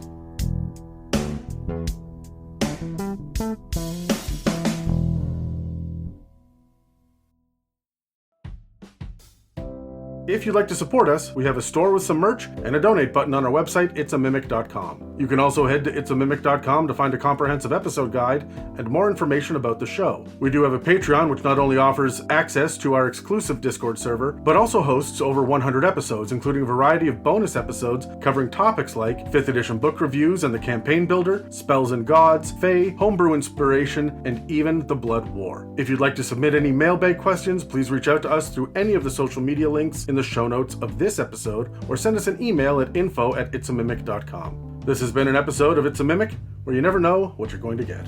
If you'd like to support us, we have a store with some merch and a donate button on our website, itsamimic.com. You can also head to itsamimic.com to find a comprehensive episode guide and more information about the show. We do have a Patreon, which not only offers access to our exclusive Discord server, but also hosts over 100 episodes, including a variety of bonus episodes covering topics like 5th edition book reviews and the campaign builder, spells and gods, fae, homebrew inspiration, and even the Blood War. If you'd like to submit any mailbag questions, please reach out to us through any of the social media links in the show notes of this episode, or send us an email at info@itsamimic.com. This has been an episode of It's a Mimic, where you never know what you're going to get.